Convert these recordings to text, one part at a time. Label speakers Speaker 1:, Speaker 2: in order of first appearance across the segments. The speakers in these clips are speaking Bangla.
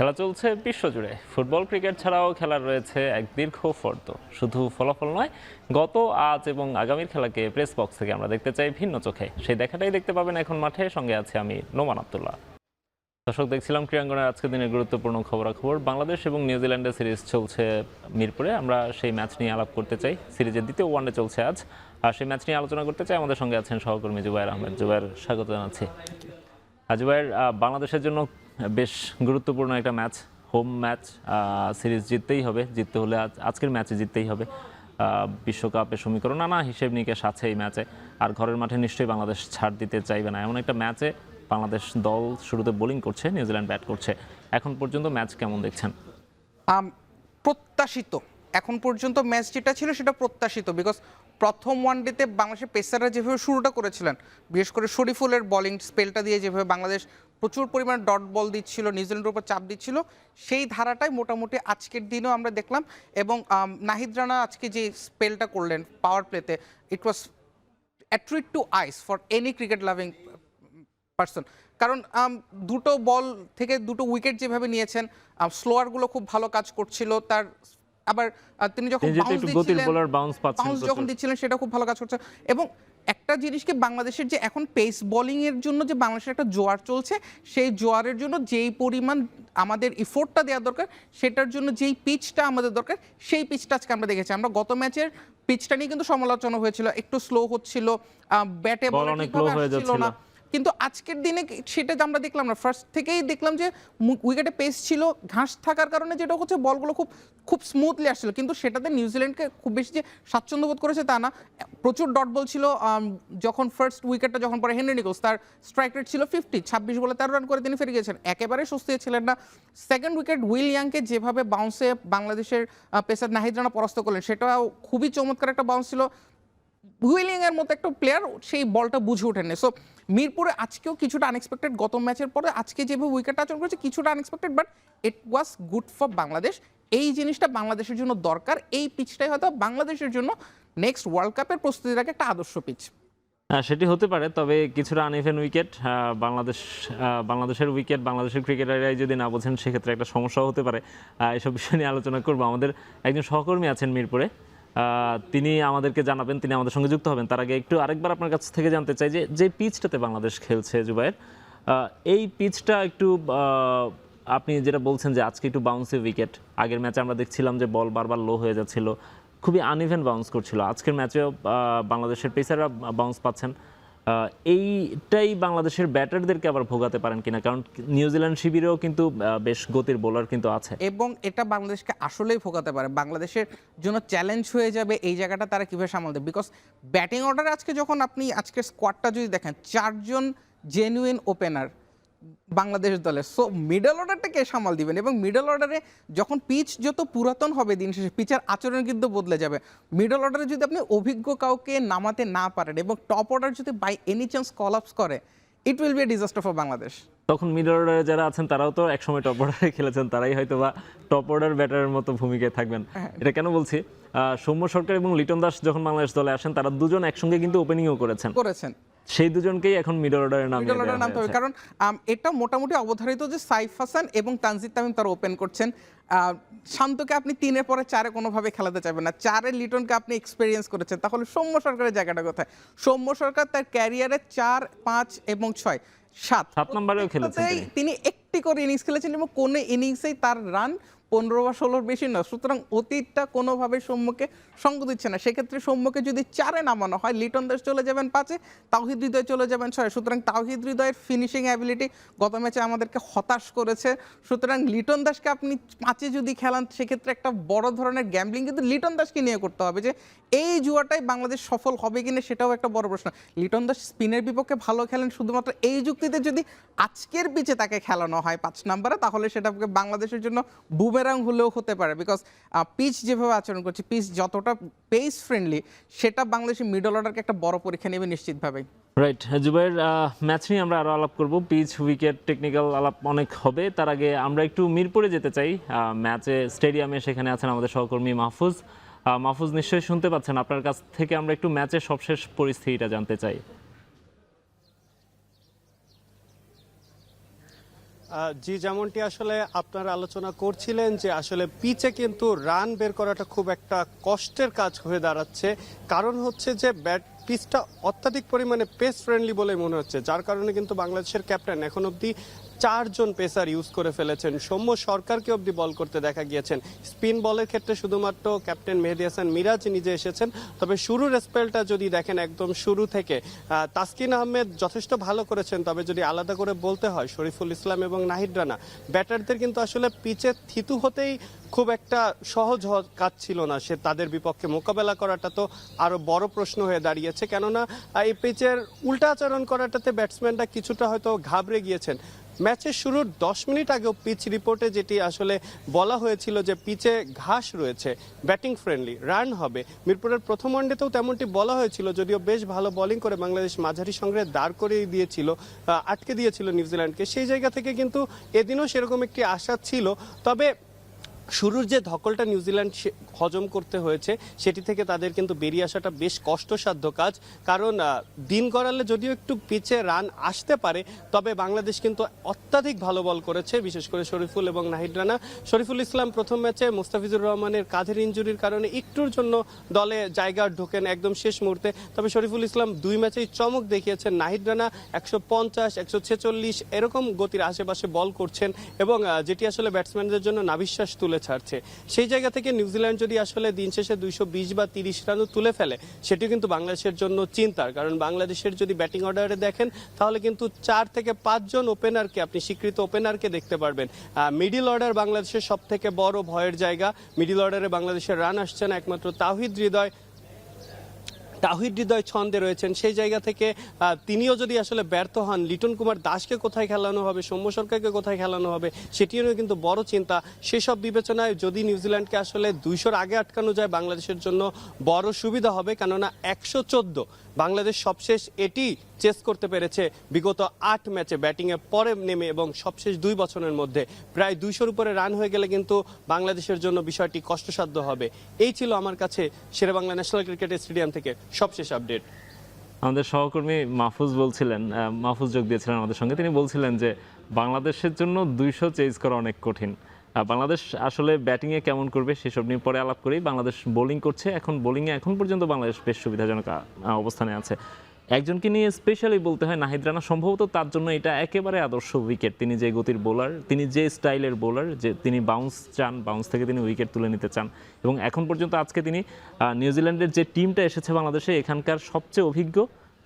Speaker 1: খেলা চলছে বিশ্বজুড়ে। ফুটবল ক্রিকেট ছাড়াও খেলার রয়েছে এক দীর্ঘ ফর্দ। শুধু ফলাফল নয়, গত, আজ এবং আগামীর খেলাকে প্রেস বক্স থেকে আমরা দেখতে চাই ভিন্ন চোখে। সেই দেখাটাই দেখতে পাবেন এখন মাঠে। সঙ্গে আছে আমি নোমান আব্দুল্লাহ। দর্শক, দেখছিলাম ক্রীড়াঙ্গনের আজকের দিনের গুরুত্বপূর্ণ খবরাখবর। বাংলাদেশ এবং নিউজিল্যান্ডের সিরিজ চলছে মিরপুরে। আমরা সেই ম্যাচ নিয়ে আলাপ করতে চাই। সিরিজের দ্বিতীয় ওয়ানডে চলছে আজ, আর সেই ম্যাচ নিয়ে আলোচনা করতে চাই। আমাদের সঙ্গে আছেন সহকর্মী জুবায়ের আহমেদ। জুবায়ের, স্বাগত জানাচ্ছি। জুবায়ের, বাংলাদেশের জন্য বেশ গুরুত্বপূর্ণ একটা ম্যাচ, হোম ম্যাচ। সিরিজ জিততেই হবে, জিততে হলে আজকের ম্যাচে জিততেই হবে। বিশ্বকাপের সমীকরণ নানা হিসেব নিকেশ আছে এই ম্যাচে, আর ঘরের মাঠে নিশ্চয়ই বাংলাদেশ ছাড় দিতে চাইবে না। এমন একটা ম্যাচে বাংলাদেশ দল শুরুতে বোলিং করছে, নিউজিল্যান্ড ব্যাট করছে। এখন পর্যন্ত ম্যাচ কেমন দেখছেন?
Speaker 2: প্রত্যাশিত। এখন পর্যন্ত ম্যাচ যেটা ছিল সেটা প্রত্যাশিত, বিকজ প্রথম ওয়ানডেতে বাংলাদেশের পেসাররা যেভাবে শুরুটা করেছিলেন, বিশেষ করে শরীফুলের বোলিং স্পেলটা দিয়ে যেভাবে বাংলাদেশ প্রচুর পরিমাণে ডট বল দিচ্ছিল, নিউজিল্যান্ডের উপর চাপ দিচ্ছিল, সেই ধারাটাই মোটামুটি আজকের দিনেও আমরা দেখলাম। এবং নাহিদ রানা আজকে যে স্পেলটা করলেন পাওয়ার প্লেতে, ইট ওয়াজ a treat to eyes for any cricket loving person. কারণ দুটো বল থেকে দুটো উইকেট যেভাবে নিয়েছেন, স্লোয়ারগুলো খুব ভালো কাজ করছিল। তার আবার তিনি যখন বাউন্স যখন দিচ্ছিলেন সেটা খুব ভালো কাজ করছে। এবং একটা জিনিসকে বাংলাদেশের যে এখন পেস বোলিং এর জন্য যে বাংলাদেশের একটা জোয়ার চলছে, সেই জোয়ারের জন্য যেই পরিমাণ আমাদের ইফোর্টটা দেওয়া দরকার, সেটার জন্য যেই পিচটা আমাদের দরকার, সেই পিচটা আজকে আমরা দেখেছি। আমরা গত ম্যাচের পিচটা নিয়ে কিন্তু সমালোচনা হয়েছিল, একটু স্লো হচ্ছিল, ব্যাটে বল ঠিকভাবে আসছিল না। কিন্তু আজকের দিনে সেটা আমরা দেখলাম না, ফার্স্ট থেকেই দেখলাম যে উইকেটে পেস ছিল, ঘাস থাকার কারণে যেটা হচ্ছে বলগুলো খুব স্মুথলি আসছিল। কিন্তু সেটাতে নিউজিল্যান্ডকে খুব বেশি যে স্বাচ্ছন্দ্য বোধ করেছে তা না। প্রচুর ডট বল ছিল। যখন ফার্স্ট উইকেটটা যখন পরে হেনরি নিকোলস, তার স্ট্রাইক রেট ছিল 50, 26 বলে 13 রান করে তিনি ফিরে গিয়েছেন, একেবারে স্বস্তি ছিলেন না। সেকেন্ড উইকেট উইল ইয়াংকে যেভাবে বাউন্সে বাংলাদেশের পেসার নাহিদ রানা পরাস্ত করলেন, সেটাও খুবই চমৎকার একটা বাউন্স ছিল। হুইলিং এর মতো একটা প্লেয়ার সেই বলটা বুঝে ওঠেনি। সো মিরপুরে আজকেও কিছুটা আনএক্সপেক্টেড, গত ম্যাচের পরে আজকে যেভাবে উইকেটটা আচরণ করেছে কিছুটা unexpected, but it was good for Bangladesh. এই জিনিসটা বাংলাদেশের জন্য দরকার। এই পিচটাই হয়তো বাংলাদেশের জন্য নেক্সট ওয়ার্ল্ড কাপের প্রস্তুতির আগে একটা আদর্শ পিচ।
Speaker 1: সেটি হতে পারে, তবে কিছুটা আনইভেন উইকেট। বাংলাদেশের উইকেট বাংলাদেশের ক্রিকেটাররাই যদি না বোঝেন, সেক্ষেত্রে একটা সমস্যাও হতে পারে। এসব বিষয় নিয়ে আলোচনা করবো। আমাদের একজন সহকর্মী আছেন মিরপুরে, তিনি আমাদেরকে জানাবেন, তিনি আমাদের সঙ্গে যুক্ত হবেন। তার আগে একটু আরেকবার আপনার কাছ থেকে জানতে চাই যে পিচটাতে বাংলাদেশ খেলছে জুবায়ের, এই পিচটা একটু আপনি যেটা বলছেন যে আজকে একটু বাউন্সি উইকেট, আগের ম্যাচে আমরা দেখছিলাম যে বল বারবার লো হয়ে যাচ্ছিল, খুবই আনইভেন বাউন্স করছিল। আজকের ম্যাচেও বাংলাদেশের পেসাররা বাউন্স পাচ্ছেন। এইটাই বাংলাদেশের ব্যাটারদেরকে আবার ভোগাতে পারেন কিনা, কারণ নিউজিল্যান্ড শিবিরেও কিন্তু বেশ গতির বোলার কিন্তু আছে, এবং
Speaker 2: এটা বাংলাদেশকে আসলেই ভোগাতে পারে। বাংলাদেশের জন্য চ্যালেঞ্জ হয়ে যাবে এই জায়গাটা তারা কিভাবে সামাল দেবে। বিকজ ব্যাটিং অর্ডারে আজকে যখন আপনি আজকের স্কোয়াডটা যদি দেখেন, 4 জন জেনুইন ওপেনার বাংলাদেশ দলের। সো মিডল অর্ডারটা কে সামাল দিবেন? এবং মিডল অর্ডারে যখন পিচ যত পুরাতন হবে, দিন শেষে পিচের আচরণ কিন্তু বদলে যাবে। মিডল অর্ডারে যদি আপনি অভিজ্ঞ কাউকে নামাতে না পারেন এবং টপ অর্ডার যদি বাই এনি চান্স কলাপস করে, it will B a disaster for Bangladesh.
Speaker 1: তখন মিডল অর্ডারে যারা আছেন তারাও তো একসময় টপ অর্ডারে খেলেছেন, তারাই হয়তো বা টপ অর্ডার ব্যাটারের মতো ভূমিকায় থাকবেন। এটা কেন বলছি, সৌম্য সরকার এবং লিটন দাস যখন বাংলাদেশ দলে আসেন, তারা দুজন একসঙ্গে কিন্তু ওপেনিংও করেছেন। সেই দুজনকেই এখন মিডল অর্ডারে নামতে হবে,
Speaker 2: কারণ এটা মোটামুটি অবধারিত যে সাইফ হাসান এবং তানজিদ তামিম তারা ওপেন করছেন। শান্তকে আপনি 3-এর পরে 4-এ কোনোভাবে খেলাতে চাইবেন না। 4-এ লিটনকে আপনি এক্সপেরিয়েন্স করেছেন, তাহলে সৌম্য সরকারের জায়গাটা কোথায়? সৌম্য সরকার তার ক্যারিয়ারে 4, 5 এবং 6, 7
Speaker 1: নম্বরেও খেলেছেন
Speaker 2: তিনি একটি করে ইনিংস খেলেছেন, এবং কোন ইনিংসেই তার রান 15 বা 16 বেশি নয়। সুতরাং অতীতটা কোনোভাবে সৌম্যকে সঙ্গ দিচ্ছে না। সেক্ষেত্রে সৌম্যকে যদি 4-এ নামানো হয়, লিটন দাস চলে যাবেন 5-এ, তাওহিদ হৃদয় চলে যাবেন 6-এ। সুতরাং তাওহিদ হৃদয়ের ফিনিশিং অ্যাবিলিটি গত ম্যাচে আমাদেরকে হতাশ করেছে। সুতরাং লিটন দাসকে আপনি 5-এ যদি খেলান, সেক্ষেত্রে একটা বড় ধরনের গ্যাম্বলিং কিন্তু লিটন দাসকে নিয়ে করতে হবে, যে এই জুয়াটাই বাংলাদেশ সফল হবে কিনা সেটাও একটা বড় প্রশ্ন। লিটন দাস স্পিনের বিপক্ষে ভালো খেলেন শুধুমাত্র এই যুক্তিতে, যদি আজকের পিচে তাকে খেলানো হয় 5 নম্বরে, তাহলে সেটা বাংলাদেশের জন্য বুমেরাং হলেও হতে পারে। বিকজ পিচ যেভাবে আচরণ করছে, পিচ যতটা পেস ফ্রেন্ডলি, সেটা বাংলাদেশের মিডল অর্ডারকে একটা বড় পরীক্ষা নেবে নিশ্চিতভাবেই।
Speaker 1: রাইট জুবাইর, ম্যাচ নিয়ে আমরা আরো আলাপ করব, পিচ, উইকেট, টেকনিক্যাল আলাপ অনেক হবে। তার আগে আমরা একটু মিরপুরে যেতে চাই, ম্যাচে স্টেডিয়ামে। সেখানে আছেন আমাদের সহকর্মী মাহফুজ। মাহফুজ, নিশ্চয়ই শুনতে পাচ্ছেন, আপনার কাছ থেকে আমরা একটু ম্যাচের সবশেষ পরিস্থিতিটা জানতে চাই।
Speaker 3: জি, যেমনটি আসলে আপনারা আলোচনা করছিলেন যে আসলে পিচে কিন্তু রান বের করাটা খুব একটা কষ্টের কাজ হয়ে দাঁড়াচ্ছে। কারণ হচ্ছে যে পিচটা অত্যাধিক পরিমাণে পেস ফ্রেন্ডলি বলে মনে হচ্ছে, যার কারণে কিন্তু বাংলাদেশের ক্যাপ্টেন এখন অবধি 4 জন পেসার ইউজ করে ফেলেছেন। সৌম্য সরকারকে অবধি বল করতে দেখা গিয়েছেন। স্পিন বলের ক্ষেত্রে শুধুমাত্র ক্যাপ্টেন মেহেদী হাসান মিরাজ নিজে এসেছেন। তবে শুরুর স্পেলটা যদি দেখেন একদম শুরু থেকে তাসকিন আহমেদ যথেষ্ট ভালো করেছেন। তবে যদি আলাদা করে বলতে হয় শরীফুল ইসলাম এবং নাহিদ রানা ব্যাটারদের কিন্তু আসলে পিচে থিতু হতেই খুব একটা সহজ কাজ ছিল না। সে তাদের বিপক্ষে মোকাবেলা করাটা তো আরো বড় প্রশ্ন হয়ে দাঁড়িয়েছে, কেননা এই পিচের উল্টা আচরণ করাটাতে ব্যাটসম্যানরা কিছুটা হয়তো ঘাবড়ে গিয়েছেন। ম্যাচের শুরুর 10 মিনিট আগেও পিচ রিপোর্টে যেটি আসলে বলা হয়েছিল যে পিচে ঘাস রয়েছে, ব্যাটিং ফ্রেন্ডলি, রান হবে। মিরপুরের প্রথম ওয়ানডেতেও তেমনটি বলা হয়েছিল, যদিও বেশ ভালো বোলিং করে বাংলাদেশ মাঝারি সংগ্রহে দাঁড় করে দিয়েছিল, আটকে দিয়েছিল নিউজিল্যান্ডকে। সেই জায়গা থেকে কিন্তু এদিনও সেরকম একটি আশা ছিল। তবে শুরুর যে ধকলটা নিউজিল্যান্ড হজম করতে হয়েছে সেটি থেকে তাদের কিন্তু বেরিয়ে আসাটা বেশ কষ্টসাধ্য কাজ। কারণ দিন গড়ালে যদিও একটু পিচে রান আসতে পারে, তবে বাংলাদেশ কিন্তু অত্যাধিক ভালো বল করেছে, বিশেষ করে শরীফুল এবং নাহিদ রানা। শরীফুল ইসলাম প্রথম ম্যাচে মুস্তাফিজুর রহমানের কাঁধের ইনজুরির কারণে একটুর জন্য দলে জায়গা ঢোকেন একদম শেষ মুহূর্তে। তবে শরীফুল ইসলাম 2 ম্যাচেই চমক দেখিয়েছেন। নাহিদ রানা 150, 146 এরকম গতির আশেপাশে বল করছেন এবং যেটি আসলে ব্যাটসম্যানদের জন্য নাভিশ্বাস তুলে ছাড়ছে। সেই জায়গা থেকে নিউজিল্যান্ড যদি আসলে দিন শেষে 220 বা 30 রানও তুলে ফেলে, সেটিও কিন্তু বাংলাদেশের জন্য চিন্তার। কারণ বাংলাদেশের যদি ব্যাটিং অর্ডারে দেখেন তাহলে কিন্তু 4 থেকে 5 জন ওপেনারকে, আপনি স্বীকৃত ওপেনারকে দেখতে পারবেন। মিডিল অর্ডার বাংলাদেশের সব থেকে বড় ভয়ের জায়গা। মিডিল অর্ডারে বাংলাদেশের রান আসছে না, একমাত্র তাওহিদ হৃদয় ছন্দে রয়েছেন। সেই জায়গা থেকে তিনিও যদি আসলে ব্যর্থ হন, লিটন কুমার দাসকে কোথায় খেলানো হবে, সৌম্য সরকারকে কোথায় খেলানো হবে, সেটিও কিন্তু বড় চিন্তা। সেসব বিবেচনায় যদি নিউজিল্যান্ডকে আসলে 200-র আগে আটকানো যায় বাংলাদেশের জন্য বড় সুবিধা হবে। কেননা 114 বাংলাদেশ সবশেষ এটি চেস করতে পেরেছে বিগত 8 ম্যাচে ব্যাটিংয়ে পরে নেমে, এবং সবশেষ 2 বছরের মধ্যে প্রায় 200-র উপরে রান হয়ে গেলে কিন্তু বাংলাদেশের জন্য বিষয়টি কষ্টসাধ্য হবে। এই ছিল আমার কাছে শেরেবাংলা ন্যাশনাল ক্রিকেট স্টেডিয়াম থেকে সবশেষ আপডেট।
Speaker 1: আমাদের সহকর্মী মাহফুজ যোগ দিয়েছিলেন আমাদের সঙ্গে। তিনি বলছিলেন যে বাংলাদেশের জন্য 200 চেজ করা অনেক কঠিন। বাংলাদেশ আসলে ব্যাটিংয়ে কেমন করবে সেসব নিয়ে পরে আলাপ করেই। বাংলাদেশ বোলিং করছে, এখন বোলিংয়ে এখন পর্যন্ত বাংলাদেশ বেশ সুবিধাজনক অবস্থানে আছে। একজনকে নিয়ে স্পেশালি বলতে হয় নাহিদ রানা, সম্ভবত তার জন্য এটা একেবারে আদর্শ উইকেট। তিনি যে গতির বোলার, তিনি যে স্টাইলের বোলার, যে তিনি বাউন্স চান, বাউন্স থেকে তিনি উইকেট তুলে নিতে চান। এবং এখন পর্যন্ত আজকে তিনি নিউজিল্যান্ডের যে টিমটা এসেছে বাংলাদেশে, এখানকার সবচেয়ে অভিজ্ঞ,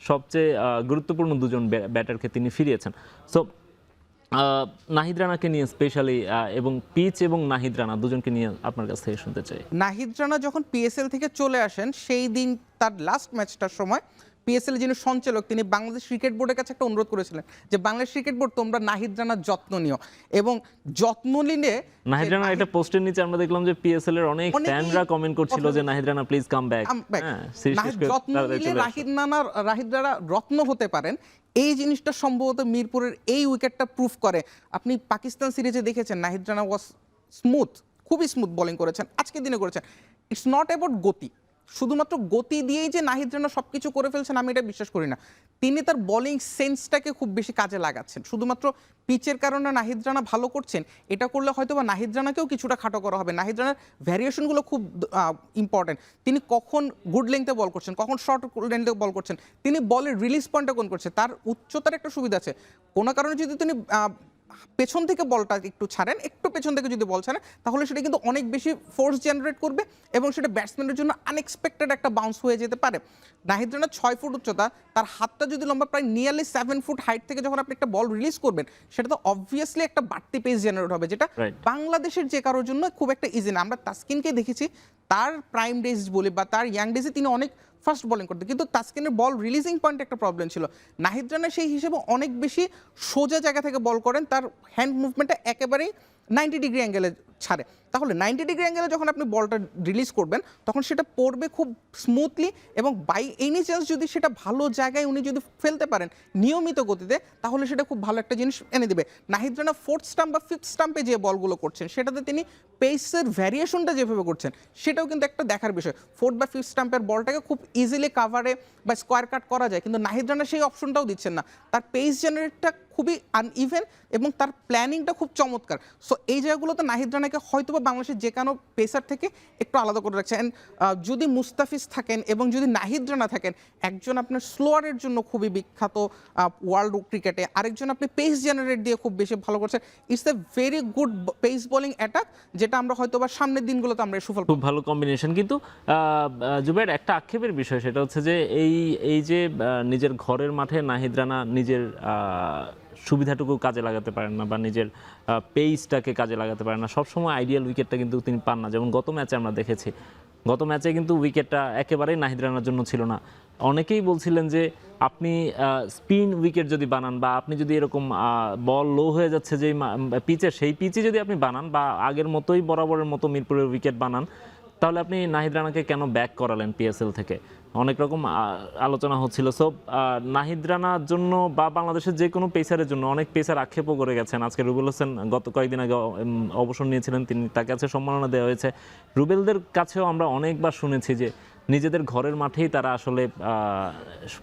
Speaker 1: সবচেয়ে গুরুত্বপূর্ণ 2 জন ব্যাটারকে তিনি ফিরিয়েছেন। সো নাহিদ রানাকে নিয়ে স্পেশালি এবং পিচ এবং নাহিদ রানা দুজনকে নিয়ে আপনার কাছ থেকে শুনতে চাই।
Speaker 2: নাহিদ রানা যখন পিএসএল থেকে চলে আসেন, সেই দিন তার লাস্ট ম্যাচটার সময় পিএসএল যিনি সঞ্চালক, তিনি বাংলাদেশ ক্রিকেট বোর্ডের কাছে একটা অনুরোধ করেছিলেন যে বাংলাদেশ ক্রিকেট বোর্ড, তোমরা নাহিদ রানার যত্ন নিও। এবং যত্ন নিলে
Speaker 1: নাহিদ রানা এটা পোস্টের নিচে আমরা দেখলাম যে পিএসএল এর অনেক ফ্যানরা কমেন্ট করছিল যে Nahid Rana please come back.
Speaker 2: যত্ন নিলে নাহিদ রানা রত্ন হতে পারেন। এই জিনিসটা সম্ভবত মিরপুরের এই উইকেটটা প্রুফ করে। আপনি পাকিস্তান সিরিজে দেখেছেন নাহিদ রানা ওয়াজ স্মুথ, খুবই স্মুথ বোলিং করেছেন, আজকে দিনে করেছেন। ইটস নট অ্যাবাউট গতি, শুধুমাত্র গতি দিয়েই যে নাহিদ রানা সব কিছু করে ফেলছেন আমি এটা বিশ্বাস করি না। তিনি তার বোলিং সেন্সটাকে খুব বেশি কাজে লাগাচ্ছেন। শুধুমাত্র পিচের কারণে নাহিদ রানা ভালো করছেন, এটা করলে হয়তো বা নাহিদ রানাকেও কিছুটা খাটো করা হবে। নাহিদ রানার ভ্যারিয়েশনগুলো খুব ইম্পর্টেন্ট। তিনি কখন গুড লেন্থে বল করছেন, কখন শর্ট লেন্থে বল করছেন, তিনি বলের রিলিজ পয়েন্টটা কোন করছে, তার উচ্চতার একটা সুবিধা আছে। কোনো কারণে যদি তিনি পেছন থেকে বলটা একটু ছাড়েন, একটু পেছন থেকে যদি বল ছাড়েন, তাহলে সেটা কিন্তু অনেক বেশি ফোর্স জেনারেট করবে এবং সেটা ব্যাটসম্যানের জন্য আনএক্সপেক্টেড একটা বাউন্স হয়ে যেতে পারে। নাহিদ রানার 6 ফুট উচ্চতা, তার হাতটা যদি লম্বা প্রায় নিয়ারলি 7 ফুট হাইট থেকে যখন আপনি একটা বল রিলিজ করবেন, সেটা তো অবভিয়াসলি একটা বাড়তি পেস জেনারেট হবে, যেটা বাংলাদেশের যে কারোর জন্য খুব একটা ইজি না। আমরা তাসকিনকে দেখেছি তার প্রাইম ডেজ বলে বা তার ইয়াং ডেজে তিনি অনেক ফাস্ট বোলিং করতে, কিন্তু তাসকিনের বল রিলিজিং পয়েন্ট একটা প্রবলেম ছিল। নাহিদ রানা সেই হিসেবে অনেক বেশি সোজা জায়গা থেকে বল করেন, তার হ্যান্ড মুভমেন্টটা একেবারেই 90 ডিগ্রি অ্যাঙ্গেলে ছাড়ে। তাহলে 90 ডিগ্রি অ্যাঙ্গেলে যখন আপনি বলটা রিলিজ করবেন, তখন সেটা পড়বে খুব স্মুথলি, এবং বাই এনি চান্স যদি সেটা ভালো জায়গায় উনি যদি ফেলতে পারেন নিয়মিত গতিতে, তাহলে সেটা খুব ভালো একটা জিনিস এনে দেবে। নাহিদ রানা 4th স্টাম্প বা 5th স্টাম্পে যে বলগুলো করছেন, সেটাতে তিনি পেসের ভ্যারিয়েশনটা যেভাবে করছেন, সেটাও কিন্তু একটা দেখার বিষয়। 4th বা 5th স্টাম্পের বলটাকে খুব ইজিলি কাভারে বা স্কোয়ার কাট করা যায়, কিন্তু নাহিদ রানা সেই অপশনটাও দিচ্ছেন না। তার পেস জেনারেটটা খুবই আনইভেন এবং তার প্ল্যানিংটা খুব চমৎকার। সো এই জায়গাগুলোতে নাহিদ রানাকে হয়তো বা বাংলাদেশের যে কোনো পেসার থেকে একটু আলাদা করে রাখছে। অ্যান্ড যদি মুস্তাফিজ থাকেন এবং যদি নাহিদ রানা থাকেন, একজন আপনার স্লোয়ারের জন্য খুবই বিখ্যাত ওয়ার্ল্ড ক্রিকেটে, আরেকজন আপনি পেস জেনারেট দিয়ে খুব বেশি ভালো করছেন। It's a very good pace bowling attack, যেটা আমরা হয়তো বা সামনের দিনগুলোতে আমরা সুফল
Speaker 1: খুব ভালো কম্বিনেশন। কিন্তু জুবাইর, একটা আক্ষেপের বিষয়, সেটা হচ্ছে যে এই যে নিজের ঘরের মাঠে নাহিদ রানা নিজের সুবিধাটুকু কাজে লাগাতে পারেন না বা নিজের পেসটাকে কাজে লাগাতে পারেন না, সবসময় আইডিয়াল উইকেটটা কিন্তু তিনি পান না। যেমন গত ম্যাচে আমরা দেখেছি, গত ম্যাচে কিন্তু উইকেটটা একেবারেই নাহিদ রানার জন্য ছিল না। অনেকেই বলছিলেন যে আপনি স্পিন উইকেট যদি বানান বা আপনি যদি এরকম বল লো হয়ে যাচ্ছে যে পিচে, সেই পিচে যদি আপনি বানান বা আগের মতোই বরাবরের মতো মিরপুরের উইকেট বানান, তাহলে আপনি নাহিদ রানাকে কেন ব্যাক করালেন পিএসএল থেকে? অনেক রকম আলোচনা হচ্ছিল। সো নাহিদ রানার জন্য বা বাংলাদেশের যে কোনো পেসারের জন্য অনেক পেসার আক্ষেপও করে গেছেন। আজকে রুবেল হোসেন গত কয়েকদিন আগে অবসর নিয়েছিলেন, তার কাছে সম্মাননা দেওয়া হয়েছে। রুবেলদের কাছেও আমরা অনেকবার শুনেছি যে নিজেদের ঘরের মাঠেই তারা আসলে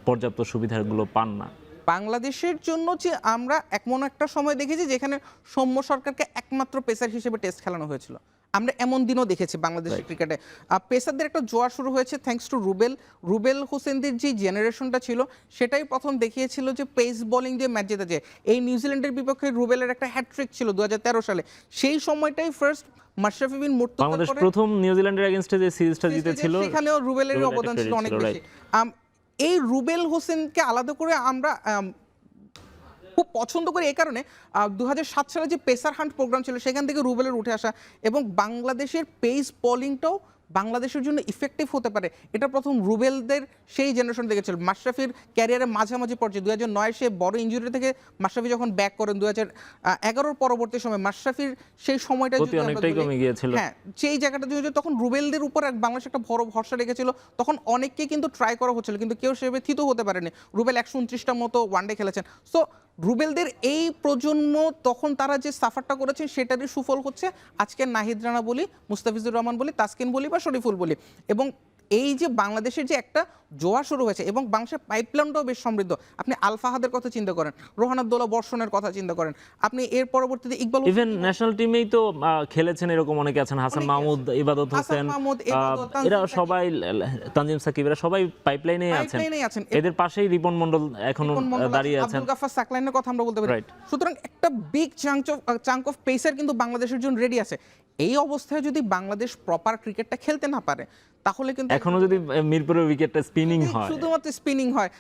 Speaker 1: পর্যাপ্ত সুবিধাগুলো পান না।
Speaker 2: বাংলাদেশের জন্য যে আমরা এমন একটা সময় দেখেছি যেখানে সৌম্য সরকারকে একমাত্র পেসার হিসেবে টেস্ট খেলানো হয়েছিল। আমরা এমন দিনও দেখেছি বাংলাদেশের ক্রিকেটে। পেসারদের একটা জোয়ার শুরু হয়েছে থ্যাঙ্কস টু রুবেল হোসেনদের যে জেনারেশনটা ছিল, সেটাই প্রথম দেখিয়েছিল যে পেস বোলিং দিয়ে ম্যাচ জেতা যায়। এই নিউজিল্যান্ডের বিপক্ষে রুবেলের একটা হ্যাটট্রিক ছিল 2013 সালে। সেই সময়টাই ফার্স্ট মাশরাফি বিন মুর্তজা
Speaker 1: বাংলাদেশ প্রথম নিউজিল্যান্ডের এগেইনস্টে যে সিরিজটা জিতেছিল,
Speaker 2: সেখানেও রুবেলের অবদান ছিল অনেক বেশি। এই রুবেল হোসেনকে আলাদা করে আমরা খুব পছন্দ করি এই কারণে 2007 সালে যে পেসার হান্ট প্রোগ্রাম ছিল, সেখান থেকে রুবেলের উঠে আসা এবং বাংলাদেশের পেস বোলিংটাও বাংলাদেশের জন্য ইফেক্টিভ হতে পারে, এটা প্রথম রুবেলদের সেই জেনারেশন দেখেছিল। মাশরাফির ক্যারিয়ারের মাঝামাঝি পর্যায়ে 2009 সে বড় ইনজুরি থেকে মাশরাফি যখন ব্যাক করেন, 2011 পরবর্তী সময় মাশরাফির সেই সময়টা হ্যাঁ, সেই জায়গাটা তখন রুবেলদের উপর বাংলাদেশ একটা বড় ভরসা রেখেছিল। তখন অনেককে কিন্তু ট্রাই করা হচ্ছিল, কিন্তু কেউ সেভাবে থিত হতে পারেনি। রুবেল 129টার মতো ওয়ানডে খেলেছেন। সো রুবেলদের এই প্রজন্ম তখন তারা যে সাফারটা করেছেন সেটারই সুফল হচ্ছে আজকের নাহিদ রানা বলি, মুস্তাফিজুর রহমান বলি, তাসকিন বলি বা শরীফুল বলি। এবং এই যে বাংলাদেশের যে একটা জোয়ার শুরু হয়েছে এবং বাংলাদেশের পাইপলাইনটাও বেশ সমৃদ্ধ। আপনি আল ফাহাদের কথা চিন্তা করেন, রোহান আব্দুল্লাহ বর্ষণের কথা চিন্তা করেন, আপনি এর পরবর্তীতে ইকবাল,
Speaker 1: ইভেন ন্যাশনাল টিমেই তো খেলেছেন এরকম অনেকে আছেন, হাসান মাহমুদ, ইবাদত হোসেন, এরা সবাই, তানজিম সাকিব, এরা সবাই পাইপলাইনেই আছেন। এদের পাশেই রিপন মন্ডল এখনো দাঁড়িয়ে আছেন,
Speaker 2: আব্দুল গাফফার সাকলাইনের কথা আমরা বলতে পারি। সুতরাং একটা বিগ চাঙ্ক অফ পেসার কিন্তু বাংলাদেশের জন্য রেডি আছে। এই অবস্থায় যদি বাংলাদেশ প্রপার ক্রিকেটটা খেলতে না পারে, তাহলে কিন্তু
Speaker 1: এখনো যদি মিরপুরের উইকেটটা স্পিনিং হয়,
Speaker 2: শুধুমাত্র স্পিনিং হয়,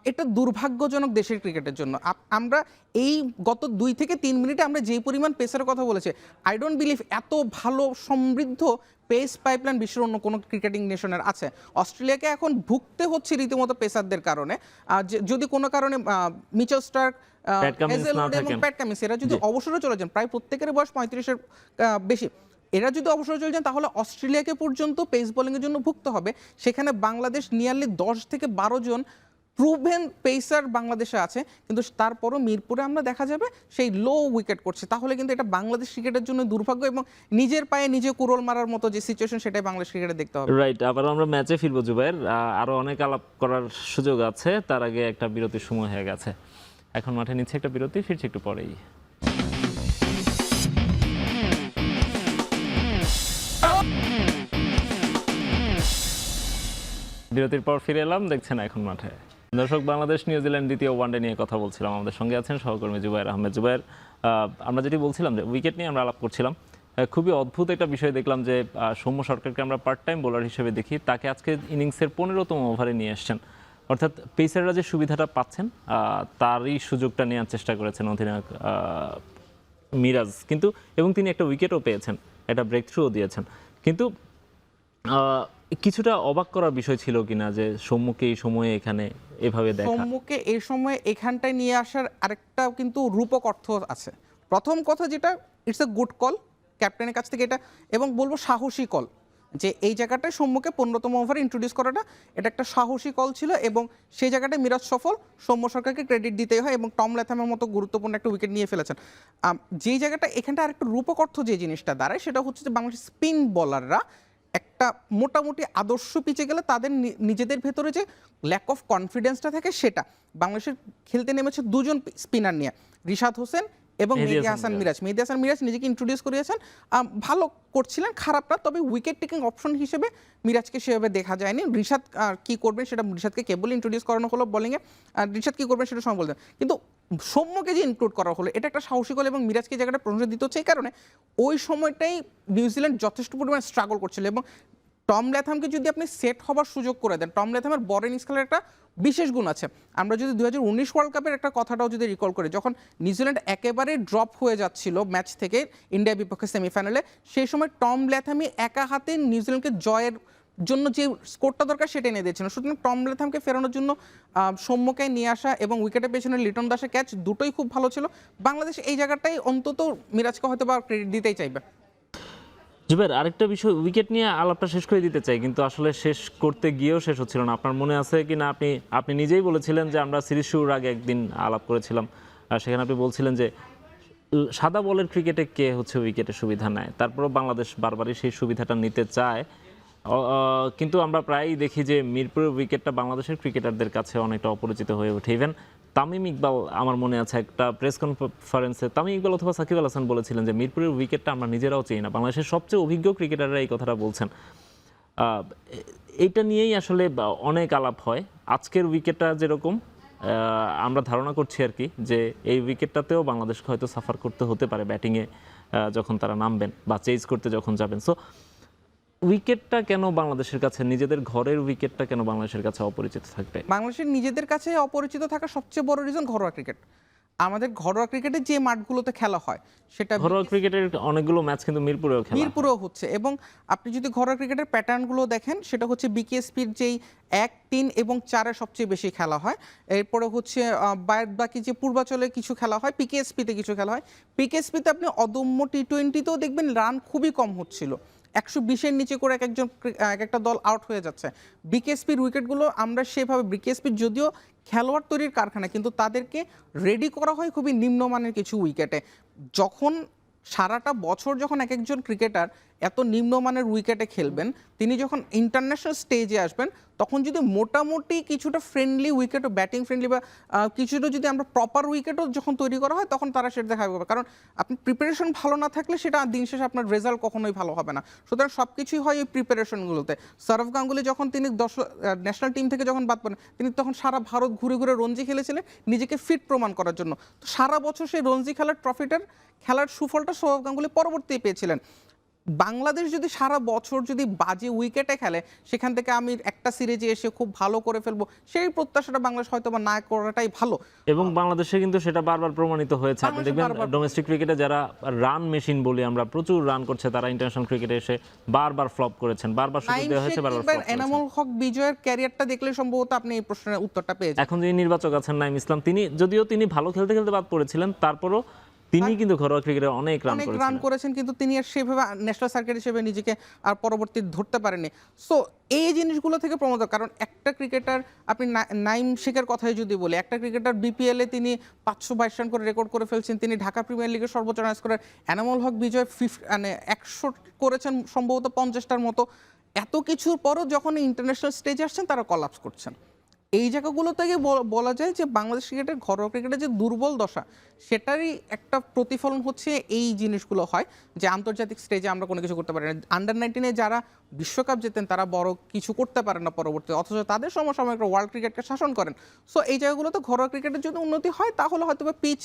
Speaker 2: এটা দুর্ভাগ্যজনক দেশের ক্রিকেটের জন্য। আমরা এই গত 2 থেকে 3 মিনিটে আমরা যেই পরিমাণ পেসারের কথা বলেছি, আই ডোন্ট বিলিভ এত ভালো সমৃদ্ধ পেস পাইপলাইন বিশ্বের অন্য কোনো ক্রিকেটিং নেশনের আছে। অস্ট্রেলিয়াকে এখন ভুগতে হচ্ছে রীতিমতো পেসারদের কারণে। যদি কোনো কারণে মিচেল স্টার্ক, হেজেলউড এবং প্যাট কামিন্স এরা যদি অবসরে চলে যান, প্রায় প্রত্যেকের বয়স 35-এর বেশি, এরা যদি অবসরে চলে যান, তাহলে অস্ট্রেলিয়াকে পর্যন্ত পেস বোলিংয়ের জন্য ভুগতে হবে। সেখানে বাংলাদেশ নিয়ারলি 10 থেকে 12 জন প্রুভেন পেসার বাংলাদেশে আছে, কিন্তু তারপরও মিরপুরে আমরা দেখা যাবে সেই লো উইকেট করছে। তাহলে কিন্তু এটা বাংলাদেশ ক্রিকেটের জন্য দুর্ভাগ্য এবং নিজের পায়ে নিজে কুড়োল মারার মতো যে সিচুয়েশন, সেটাই বাংলাদেশ ক্রিকেটে দেখতে হবে।
Speaker 1: রাইট, আবার আমরা ম্যাচে ফিরবো জুবাইর, আরো অনেক আলাপ করার সুযোগ আছে, তার আগে একটা বিরতির সময় হয়ে গেছে। এখন মাঠে নিচ্ছে একটা বিরতি, ফিরছে একটু পরেই। বিরতির পর ফিরে এলাম, দেখছেন এখন মাঠে। দর্শক, বাংলাদেশ নিউজিল্যান্ড দ্বিতীয় ওয়ানডে নিয়ে কথা বলছিলাম, আমাদের সঙ্গে আছেন সহকর্মী জুবাইর আহমেদ। জুবাইর, আমরা যেটি বলছিলাম যে উইকেট নিয়ে আমরা আলাপ করছিলাম, খুবই অদ্ভুত একটা বিষয় দেখলাম যে সৌম্য সরকারকে আমরা পার্ট টাইম বোলার হিসেবে দেখি, তাকে আজকে ইনিংসের 15তম ওভারে নিয়ে এসছেন। অর্থাৎ পেসাররা যে সুবিধাটা পাচ্ছেন তারই সুযোগটা নেওয়ার চেষ্টা করেছেন অধিনায়ক মিরাজ, কিন্তু এবং তিনি একটা উইকেটও পেয়েছেন, একটা ব্রেক থ্রুও দিয়েছেন। কিন্তু কিছুটা অবাক করার বিষয় ছিল কিনা যে সৌম্যকে এই সময়ে এখানে এভাবে দেখা?
Speaker 2: সৌম্যকে এই সময়ে এখানটায় নিয়ে আসার আরেকটা কিন্তু রূপক অর্থ আছে। প্রথম কথা যেটা, ইটস এ গুড কল ক্যাপ্টেনের কাছ থেকে, এটা এবং বলবো সাহসী কল, যে এই জায়গাটায় সৌম্যকে 15তম ওভারে ইন্ট্রোডিউস করাটা, এটা একটা সাহসী কল ছিল এবং সেই জায়গাটায় মিরাজ সফল, সৌম্য সরকারকে ক্রেডিট দিতেই হয় এবং টম ল্যাথামের মতো গুরুত্বপূর্ণ একটা উইকেট নিয়ে ফেলেছেন। যেই জায়গাটা এখানটা আরেকটা রূপক অর্থ যে জিনিসটা দাঁড়ায়, সেটা হচ্ছে যে বাংলাদেশের স্পিন বোলাররা একটা মোটামুটি আদর্শ পিচে গেলে তাদের নিজেদের ভেতরে যে ল্যাক অফ কনফিডেন্সটা থাকে সেটা বাংলাদেশের খেলতে নেমেছে দুজন স্পিনার নিয়ে, রিশাদ হোসেন এবং মেহেদী হাসান মিরাজ। মেহেদী হাসান মিরাজ নিজেকে ইন্ট্রোডিউস করিয়েছেন, ভালো করছিলেন, খারাপ না, তবে উইকেট টেকিং অপশন হিসেবে মিরাজকে সেভাবে দেখা যায়নি। রিশাদ কি করবেন সেটা রিশাদকে কেবল ইন্ট্রোডিউস করানো হলো বোলিংয়ে, রিশাদ কি করবেন সেটা সময় বলতেন, কিন্তু সৌম্যকে যে ইনক্লুড করা হলো এটা একটা সাহসী হল এবং মিরাজকে জায়গাটা প্রশংসা দিতে হচ্ছে এই কারণে ওই সময়টাই নিউজিল্যান্ড যথেষ্ট পরিমাণে স্ট্রাগল করছিল এবং টম ল্যাথামকে যদি আপনি সেট হবার সুযোগ করে দেন, টম ল্যাথামের বড় ইনিংস খেলার একটা বিশেষ গুণ আছে। আমরা যদি 2019 ওয়ার্ল্ড কাপের একটা কথাটাও যদি রিকল করি, যখন নিউজিল্যান্ড একেবারে ড্রপ হয়ে যাচ্ছিল ম্যাচ থেকে ইন্ডিয়ার বিপক্ষে সেমিফাইনালে, সেই সময় টম ল্যাথামই একা হাতে নিউজিল্যান্ডকে জয়ের জন্য যে স্কোরটা দরকার সেটা এনে দিয়েছিল। সুতরাং টম ল্যাথামকে ফেরানোর জন্য সৌম্যকে নিয়ে আসা এবং উইকেটের পেছনে লিটন দাসের ক্যাচ দুটোই খুব ভালো ছিল। বাংলাদেশ এই জায়গাটাই অন্তত মিরাজকে হয়তো বা ক্রেডিট দিতেই চাইবে।
Speaker 1: জুবের, আরেকটা বিষয়, উইকেট নিয়ে আলাপটা শেষ করে দিতে চাই, কিন্তু আসলে শেষ করতে গিয়েও শেষ হচ্ছিল না। আপনার মনে আছে কি না, আপনি নিজেই বলেছিলেন যে আমরা সিরিজ শুরুর আগে একদিন আলাপ করেছিলাম, আর সেখানে আপনি বলছিলেন যে সাদা বলের ক্রিকেটে কে হচ্ছে উইকেটের সুবিধা নেয়, তারপরেও বাংলাদেশ বারবারই সেই সুবিধাটা নিতে চায়। কিন্তু আমরা প্রায়ই দেখি যে মিরপুরের উইকেটটা বাংলাদেশের ক্রিকেটারদের কাছে অনেকটা অপরিচিত হয়ে ওঠে। ইভেন তামিম ইকবাল, আমার মনে আছে একটা প্রেস কনফারেন্সে তামিম ইকবাল অথবা সাকিব আল হাসান বলেছিলেন যে মিরপুরের উইকেটটা আমরা নিজেরাও চিনি না। বাংলাদেশের সবচেয়ে অভিজ্ঞ ক্রিকেটাররা এই কথাটা বলছেন। এইটা নিয়েই আসলে অনেক আলাপ হয়। আজকের উইকেটটা যেরকম আমরা ধারণা করছি আর কি, যে এই উইকেটটাতেও বাংলাদেশকে হয়তো সাফার করতে হতে পারে ব্যাটিংয়ে যখন তারা নামবেন বা চেজ করতে যখন যাবেন। সো উইকেটটা কেন বাংলাদেশের কাছে, নিজেদের ঘরের উইকেটটা কেন বাংলাদেশের কাছে অপরিচিত থাকবে?
Speaker 2: বাংলাদেশের নিজেদের কাছে অপরিচিত থাকার সবচেয়ে বড় রিজন ঘরোয়া ক্রিকেট। আমাদের ঘরোয়া ক্রিকেটে যে মাঠগুলোতে খেলা হয় সেটা
Speaker 1: ঘরোয়া ক্রিকেটের অনেকগুলো ম্যাচ কিন্তু মিরপুরেও
Speaker 2: হচ্ছে, এবং আপনি যদি ঘরোয়া ক্রিকেটের প্যাটার্নগুলো দেখেন সেটা হচ্ছে বিকেএসপির যেই 1, 3 এবং 4-এ সবচেয়ে বেশি খেলা হয়, এরপরে হচ্ছে বাকি যে পূর্বাঞ্চলে কিছু খেলা হয়, পিকেএসপিতে কিছু খেলা হয়। পিকেএসপিতে আপনি অদম্য টি20তেও দেখবেন রান খুবই কম হচ্ছিল, 120-এর নিচে করে এক একটা দল আউট হয়ে যাচ্ছে। বিকেএসপির উইকেটগুলো আমরা সেভাবে, বিকেএসপির যদিও খেলোয়াড় তৈরির কারখানা, কিন্তু তাদেরকে রেডি করা হয় খুবই নিম্নমানের কিছু উইকেটে। যখন সারাটা বছর যখন এক একজন ক্রিকেটার এত নিম্নমানের উইকেটে খেলবেন, তিনি যখন ইন্টারন্যাশনাল স্টেজে আসবেন তখন যদি মোটামুটি কিছুটা ফ্রেন্ডলি উইকেটও, ব্যাটিং ফ্রেন্ডলি বা কিছুটা যদি আমরা প্রপার উইকেটও যখন তৈরি করা হয় তখন তারা সেটা দেখা যাবে। কারণ আপনি প্রিপারেশন ভালো না থাকলে সেটা দিন শেষে আপনার রেজাল্ট কখনোই ভালো হবে না। সুতরাং সব কিছুই হয় এই প্রিপারেশনগুলোতে। সৌরভ গাঙ্গুলি যখন তিনি ন্যাশনাল টিম থেকে যখন বাদ পড়েন, তিনি তখন সারা ভারত ঘুরে ঘুরে রঞ্জি খেলেছিলেন নিজেকে ফিট প্রমাণ করার জন্য। তো সারা বছর সেই রঞ্জি খেলার সুফলটা সৌরভ গাঙ্গুলি পরবর্তীতে পেয়েছিলেন। বাংলাদেশ যদি সারা বছর যদি বাজে উইকেটে খেলে, সেখান থেকে আমি একটা সিরিজে এসে খুব ভালো করে ফেলবো, সেই প্রত্যাশাটা বাংলাদেশ হয়তো বা না করাটাই ভালো।
Speaker 1: এবং বাংলাদেশে কিন্তু সেটা বারবার প্রমাণিত হয়েছে। আপনি দেখবেন ডোমেস্টিক ক্রিকেটে যারা রান মেশিন বলি আমরা, প্রচুর রান করছে, তারা ইন্টারন্যাশনাল ক্রিকেটে এসে বারবার ফ্লপ করেছেন, বারবার সুযোগ দেওয়া হয়েছে, বারবার ফ্লপ করেছেন।
Speaker 2: এনামুল হক বিজয়ের ক্যারিয়ারটা দেখলে সম্ভবত আপনি এই প্রশ্নের উত্তরটা পেয়ে যাবেন।
Speaker 1: এখন যিনি নির্বাচক আছেন নাঈম ইসলাম, তিনি ভালো খেলতে খেলতে বাদ পড়েছিলেন, তারপরও তিনি কিন্তু ঘরোয়া ক্রিকেটে অনেক রান করেছেন,
Speaker 2: কিন্তু তিনি আর সেভাবে ন্যাশনাল সার্কিট হিসেবে নিজেকে আর পরবর্তী ধরতে পারেননি। সো এই জিনিসগুলো থেকে প্রমাদ, কারণ একটা ক্রিকেটার, আপনি নাইম শেখের কথাই যদি বলি, একটা ক্রিকেটার বিপিএলে তিনি 522 রান করে রেকর্ড করে ফেলছেন, তিনি ঢাকা প্রিমিয়ার লিগের সর্বোচ্চ রান স্কোরার। এনামুল হক বিজয় 100 করেছেন সম্ভবত 50টার মতো। এত কিছুর পরও যখন ইন্টারন্যাশনাল স্টেজে আসছেন তারা কলাপস করছেন। এই জায়গাগুলো থেকে বলা যায় যে বাংলাদেশ ক্রিকেটের ঘরোয়া ক্রিকেটের যে দুর্বল দশা, সেটারই একটা প্রতিফলন হচ্ছে এই জিনিসগুলো হয় যে আন্তর্জাতিক স্টেজে আমরা কোনো কিছু করতে পারি না। আন্ডার-19-এ যারা বিশ্বকাপ জেতেন তারা বড় কিছু করতে পারেন না পরবর্তী, অথচ তাদের সমসাময়িক ওয়ার্ল্ড ক্রিকেটকে শাসন করেন। সো এই জায়গাগুলোতে ঘরোয়া ক্রিকেটের যদি উন্নতি হয় তাহলে হয়তো বা পিচ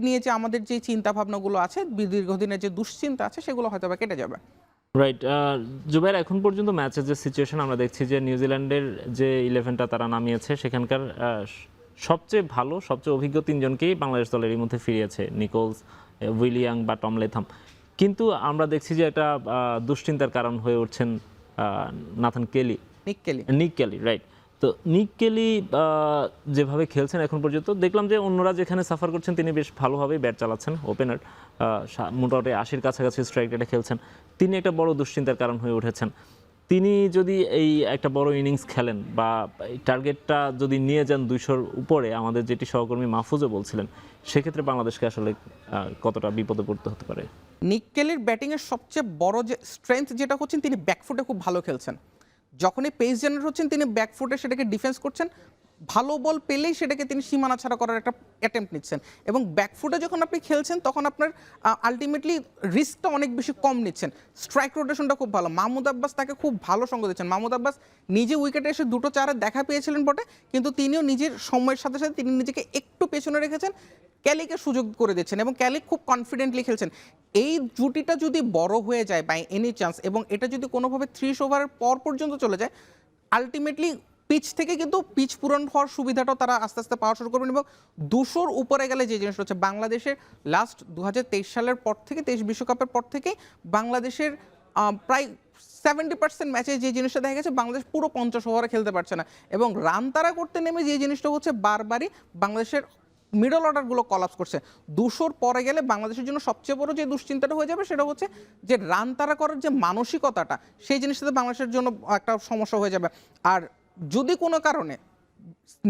Speaker 2: নিয়ে যে আমাদের যে চিন্তা ভাবনাগুলো আছে, দীর্ঘদিনের যে দুশ্চিন্তা আছে, সেগুলো হয়তো বা কেটে যাবে।
Speaker 1: রাইট। জুবাইর, এখন পর্যন্ত ম্যাচের যে সিচুয়েশন আমরা দেখছি যে নিউজিল্যান্ডের যে 11টা তারা নামিয়েছে, সেখানকার সবচেয়ে ভালো, সবচেয়ে অভিজ্ঞ 3জনকেই বাংলাদেশ দলের মধ্যে ফিরিয়েছে, নিকোলস, উইলিয়াং বা টম লেথাম। কিন্তু আমরা দেখছি যে এটা দুশ্চিন্তার কারণ হয়ে উঠছেন নিক কেলি, রাইট। তো নিক কেলি যেভাবে খেলছেন এখন পর্যন্ত, দেখলাম যে অন্যরা যেখানে সাফার করছেন তিনি বেশ ভালোভাবেই ব্যাট চালাচ্ছেন, ওপেনার মোটামুটি 80-র কাছাকাছি স্ট্রাইক রেটে খেলছেন। তিনি একটা বড় দুশ্চিন্তার কারণ হয়ে উঠেছেন। তিনি যদি এই একটা বড় ইনিংস খেলেন বা টার্গেটটা যদি নিয়ে যান 200-র উপরে, আমাদের যেটি সহকর্মী মাহফুজও বলছিলেন, সেক্ষেত্রে বাংলাদেশকে আসলে কতটা বিপদে পড়তে হতে পারে?
Speaker 2: নিক কেলির ব্যাটিংয়ের সবচেয়ে বড় যে স্ট্রেংথ যেটা হচ্ছেন, তিনি ব্যাকফুটে খুব ভালো খেলছেন। যখনই পেস জেনারেট হচ্ছেন তিনি ব্যাকফুটে সেটাকে ডিফেন্স করছেন, ভালো বল পেলেই সেটাকে তিনি সীমানা ছাড়া করার একটা অ্যাটেম্প্ট নিচ্ছেন, এবং ব্যাকফুটে যখন আপনি খেলছেন তখন আপনার আলটিমেটলি রিস্কটা অনেক বেশি কম নিচ্ছেন। স্ট্রাইক রোটেশনটা খুব ভালো, মাহমুদ আব্বাস তাকে খুব ভালো সঙ্গ দিচ্ছেন। মাহমুদ আব্বাস নিজে উইকেটে এসে 2-4 দেখা পেয়েছিলেন বটে, কিন্তু তিনিও নিজের সময়ের সাথে সাথে তিনি নিজেকে একটু পেছনে রেখেছেন, ক্যালিকে সুযোগ করে দিচ্ছেন এবং ক্যালি খুব কনফিডেন্টলি খেলছেন। এই জুটিটা যদি বড় হয়ে যায় বাই এনি চান্স, এবং এটা যদি কোনোভাবে 30 ওভারের পর পর্যন্ত চলে যায়, আলটিমেটলি পিচ থেকে কিন্তু পিচ পূরণ হওয়ার সুবিধাটাও তারা আস্তে আস্তে পাওয়া শুরু করবেন। এবং 200-র উপরে গেলে যে জিনিসটা হচ্ছে, বাংলাদেশের লাস্ট 2023 সালের পর থেকে, 23 বিশ্বকাপের পর থেকেই বাংলাদেশের প্রায় 70% ম্যাচে যে জিনিসটা দেখা গেছে, বাংলাদেশ পুরো 50 ওভারে খেলতে পারছে না, এবং রান তারা করতে নেমে যে জিনিসটা হচ্ছে বারবারই বাংলাদেশের মিডল অর্ডারগুলো কলাপস করছে। 200-র পরে গেলে বাংলাদেশের জন্য সবচেয়ে বড় যে দুশ্চিন্তাটা হয়ে যাবে সেটা হচ্ছে যে রান তারা করার যে মানসিকতাটা, সেই জিনিসটাতে বাংলাদেশের জন্য একটা সমস্যা হয়ে যাবে। আর যদি কোনো কারণে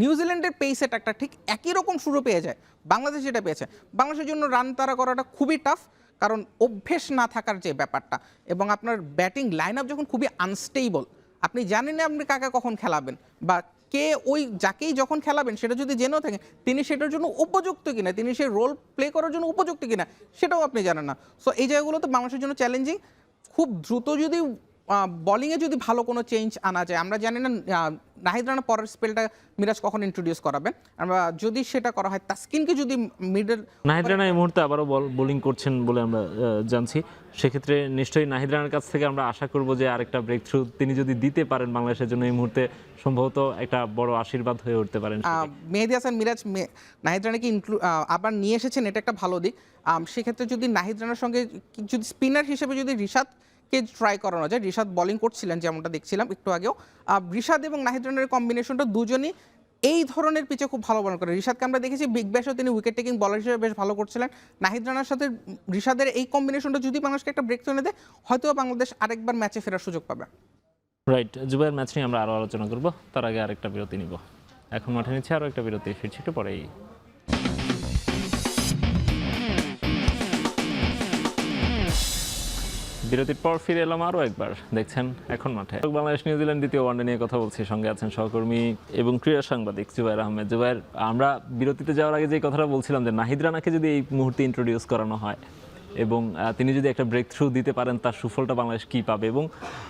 Speaker 2: নিউজিল্যান্ডের পেস অ্যাটাকটা ঠিক একই রকম শুরু পেয়ে যায় বাংলাদেশ যেটা পেয়েছে, বাংলাদেশের জন্য রান তারা করাটা খুবই টাফ, কারণ অভ্যেস না থাকার যে ব্যাপারটা, এবং আপনার ব্যাটিং লাইন আপ যখন খুবই আনস্টেবল, আপনি জানেন না আপনি কাকে কখন খেলাবেন, বা কে ওই যাকেই যখন খেলাবেন সেটা যদি জেনেও থাকেন তিনি সেটার জন্য উপযুক্ত কিনা, তিনি সেই রোল প্লে করার জন্য উপযুক্ত কিনা, সেটাও আপনি জানেন না। সো এই জায়গাগুলোতে বাংলাদেশের জন্য চ্যালেঞ্জিং। খুব দ্রুত যদি বোলিংয়ে যদি ভালো কোনো চেঞ্জ আনা যায়, আমরা জানি না নাহিদ রানা পরের স্পেলটা মিরাজ কখন ইন্ট্রোডিউস করাবেন, আমরা যদি সেটা করা হয়, তাসকিনকে যদি মিডল,
Speaker 1: নাহিদ রানা এই মুহূর্তে আবারও বোলিং করছেন বলে আমরা জানছি, সেক্ষেত্রে নিশ্চয়ই নাহিদ রানার কাছ থেকে আমরা আশা করব যে আরেকটা ব্রেক থ্রু তিনি যদি দিতে পারেন বাংলাদেশের জন্য, এই মুহূর্তে সম্ভবত একটা বড় আশীর্বাদ হয়ে উঠতে পারেন।
Speaker 2: মেহেদী হাসান মিরাজ নাহিদ রানাকে আবার নিয়ে এসেছেন, এটা একটা ভালো দিক। সেক্ষেত্রে যদি নাহিদ রানার সঙ্গে যদি স্পিনার হিসেবে যদি রিশাদকে ট্রাই করানো যায়, রিশাদ বোলিং করছিলেন যেমনটা দেখছিলাম একটু আগেও, রিশাদ এবং নাহিদ রানার কম্বিনেশনটা দুজনই এই ধরনের পিচে খুব ভালো বল করে। রিশাদকে আমরা দেখেছি বিগ ব্যাশও তিনি উইকেট টেকিং বলার হিসেবে বেশ ভালো করছিলেন। নাহিদ রানার সাথে রিশাদের এই কম্বিনেশনটা যদি বাংলাদেশকে একটা ব্রেক এনে দেয়, হয়তো বাংলাদেশ আরেকবার ম্যাচে ফেরার সুযোগ পাবে।
Speaker 1: রাইট, জুবাইর, ম্যাচ নিয়ে আমরা আরও আলোচনা করব, তার আগে আরেকটা বিরতি নিব। এখন মাঠে নিচ্ছে আরও একটা বিরতি, ফিরছি একটু পরেই। বিরতির পর ফিরে এলাম আরও একবার, দেখছেন এখন মাঠে। বাংলাদেশ নিউজিল্যান্ড দ্বিতীয় ওয়ানডে নিয়ে কথা বলছি, সঙ্গে আছেন সহকর্মী এবং ক্রীড়া সাংবাদিক জুবাইর আহমেদ। জুবাইর, আমরা বিরতিতে যাওয়ার আগে যে কথাটা বলছিলাম যে নাহিদ রানাকে যদি এই মুহূর্তে ইন্ট্রোডিউস করানো হয় এবং তিনি যদি একটা ব্রেক থ্রু দিতে পারেন, তার সুফলটা বাংলাদেশ কী পাবে, এবং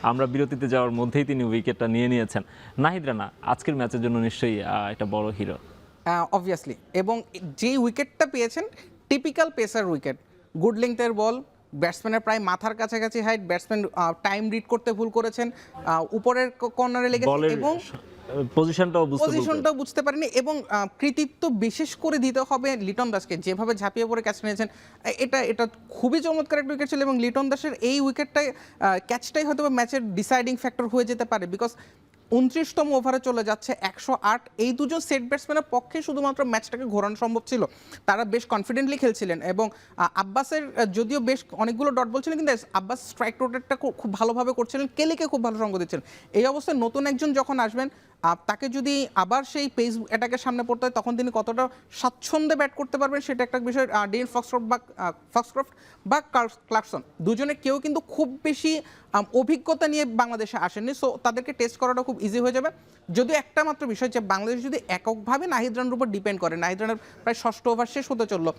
Speaker 1: আমরা বিরতিতে যাওয়ার মধ্যেই তিনি উইকেটটা নিয়েছেন। নাহিদ রানা আজকের ম্যাচের জন্য নিশ্চয়ই একটা বড় হিরো।
Speaker 2: অবভিয়াসলি, এবং যেই উইকেটটা পেয়েছেন টিপিক্যাল পেসার উইকেট, গুড লেংথের বল, ব্যাটসম্যানের প্রায় মাথার কাছাকাছি হাইট, ব্যাটসম্যান টাইম রিড করতে ভুল করেছেন, উপরের কর্নারে লেগেছে এবং পজিশনটাও বুঝতে পারেনি, এবং কৃতিত্ব বিশেষ করে দিতে হবে লিটন দাসকে, যেভাবে ঝাঁপিয়ে পড়ে ক্যাচ নিয়েছেন, এটা খুবই চমৎকার একটা উইকেট ছিল, এবং লিটন দাসের এই উইকেটটাই ক্যাচটাই হয়তো ম্যাচের ডিসাইডিং ফ্যাক্টর হয়ে যেতে পারে, বিকজ 29তম ওভারে চলে যাচ্ছে 108। এই দুজন সেট ব্যাটসম্যানের পক্ষে শুধুমাত্র ম্যাচটাকে ঘোরানো সম্ভব ছিল, তারা বেশ কনফিডেন্টলি খেলছিলেন, এবং আব্বাসের যদিও বেশ অনেকগুলো ডট বল ছিলেন, কিন্তু আব্বাস স্ট্রাইক রোটেটটা খুব ভালোভাবে করছিলেন, কেলিকে খুব ভালো সঙ্গ দিচ্ছিলেন। এই অবস্থায় নতুন একজন যখন আসবেন, তাকে যদি আবার সেই পেস অ্যাটাকের সামনে পড়তে হয়, তখন তিনি কতটা স্বাচ্ছন্দ্যে ব্যাট করতে পারবেন সেটা একটা বিষয়। ডেন ফক্সক্রফট বা ক্লার্কসন দুজনে কেউ কিন্তু খুব বেশি অভিজ্ঞতা নিয়ে বাংলাদেশে আসেননি, সো তাদেরকে টেস্ট করাটা খুব ইজি হয়ে যাবে। যদিও একটা মাত্র বিষয়, যে বাংলাদেশ যদি এককভাবে নাহিদ রানার উপর ডিপেন্ড করে, নাহিদ রানার প্রায় 6ষ্ঠ ওভার শেষ হতে চললো,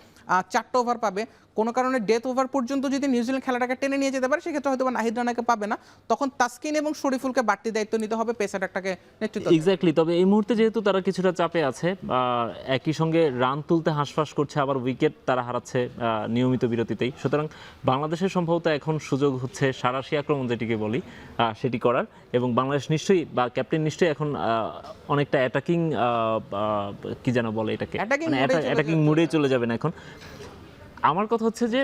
Speaker 2: 4টে ওভার পাবে, কোনো কারণে ডেথ ওভার পর্যন্ত যদি নিউজিল্যান্ড খেলাটাকে টেনে নিয়ে যেতে পারে, সেক্ষেত্রে হয়তো নাহিদ রানাকে পাবে না, তখন তাসকিন এবং শরীফুলকে বাড়তি দায়িত্ব নিতে হবে পেস অ্যাটাকটাকে নেতৃত্ব।
Speaker 1: এক্স্যাক্টলি, তবে এই মুহূর্তে যেহেতু তারা কিছুটা চাপে আছে, একই সঙ্গে রান তুলতে হাঁসফাঁস করছে, আবার উইকেট তারা হারাচ্ছে নিয়মিত বিরতিতেই, সুতরাং বাংলাদেশের সম্ভবত এখন সুযোগ হচ্ছে সারাশি আক্রমণ যেটিকে বলি সেটি করার, এবং বাংলাদেশ নিশ্চয়ই বা ক্যাপ্টেন নিশ্চয়ই এখন অনেকটা অ্যাটাকিং কি যেন বলে এটাকে, অ্যাটাকিং মুডেই চলে যাবেন এখন। আমার কথা হচ্ছে যে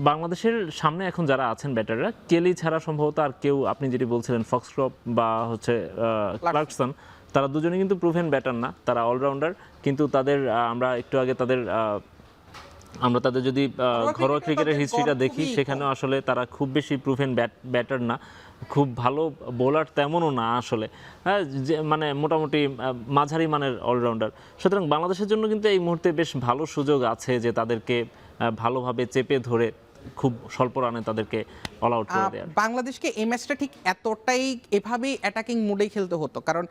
Speaker 1: বাংলাদেশের সামনে এখন যারা আছেন ব্যাটাররা, কেলি ছাড়া সম্ভবত আর কেউ, আপনি যেটি বলছিলেন ফক্সক্রপ বা হচ্ছে ক্লার্কসন, তারা দুজনে কিন্তু প্রুভেন ব্যাটার না, তারা অলরাউন্ডার, কিন্তু তাদের আমরা একটু আগে আমরা তাদের যদি ঘরোয়া ক্রিকেটের হিস্ট্রিটা দেখি, সেখানেও আসলে তারা খুব বেশি প্রুভেন ব্যাটার না, খুব ভালো বোলার তেমনও না আসলে, হ্যাঁ, মানে মোটামুটি মাঝারি মানের অলরাউন্ডার। সুতরাং বাংলাদেশের জন্য কিন্তু এই মুহূর্তে বেশ ভালো সুযোগ আছে যে তাদেরকে ভালোভাবে চেপে ধরে খুব স্বল্প রানে তাদেরকে অল আউট করে দেওয়ার?
Speaker 2: বাংলাদেশকে এই ম্যাচটা ঠিক এতটাই এভাবেই অ্যাটাকিং মোডেই খেলতে হতো, কারণ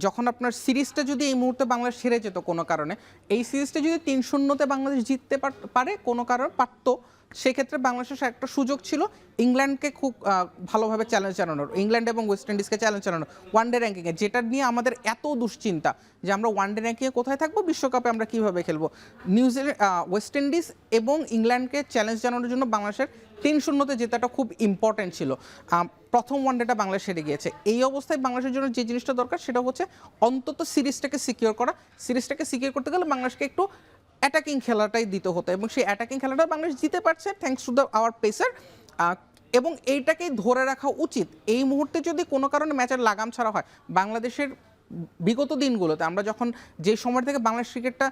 Speaker 2: যখন আপনার সিরিজটা যদি এই মুহূর্তে বাংলাদেশ হেরে যেত কোনো কারণে, এই সিরিজটা যদি 3-0-তে বাংলাদেশ জিততে পারে কোনো কারণে পারতো, সেক্ষেত্রে বাংলাদেশের একটা সুযোগ ছিল ইংল্যান্ডকে খুব ভালোভাবে চ্যালেঞ্জ জানানোর, ইংল্যান্ড এবং ওয়েস্ট ইন্ডিজকে চ্যালেঞ্জ জানানোর ওয়ানডে র্যাঙ্কিংয়ে, যেটা নিয়ে আমাদের এত দুশ্চিন্তা যে আমরা ওয়ানডে র্যাঙ্কিংয়ে কোথায় থাকবো, বিশ্বকাপে আমরা কীভাবে খেলবো। নিউজিল্যান্ড, ওয়েস্ট ইন্ডিজ এবং ইংল্যান্ডকে চ্যালেঞ্জ জানানোর জন্য বাংলাদেশের 3-0-তে জেতাটা খুব ইম্পর্টেন্ট ছিল। প্রথম ওয়ানডেটা বাংলাদেশ হেরে গিয়েছে। এই অবস্থায় বাংলাদেশের জন্য যে জিনিসটা দরকার সেটা হচ্ছে অন্তত সিরিজটাকে সিকিউর করা। সিরিজটাকে সিকিউর করতে গেলে বাংলাদেশকে একটু অ্যাটাকিং খেলাটাই দিতে হতো, এবং সেই অ্যাটাকিং খেলাটা বাংলাদেশ জিতে পারছে thanks to the our pacer, এবং এইটাকেই ধরে রাখা উচিত। এই মুহূর্তে যদি কোনো কারণে ম্যাচের লাগাম ছাড়া হয়, বাংলাদেশের বিগত দিনগুলোতে আমরা যখন যে সময় থেকে বাংলাদেশ ক্রিকেটটা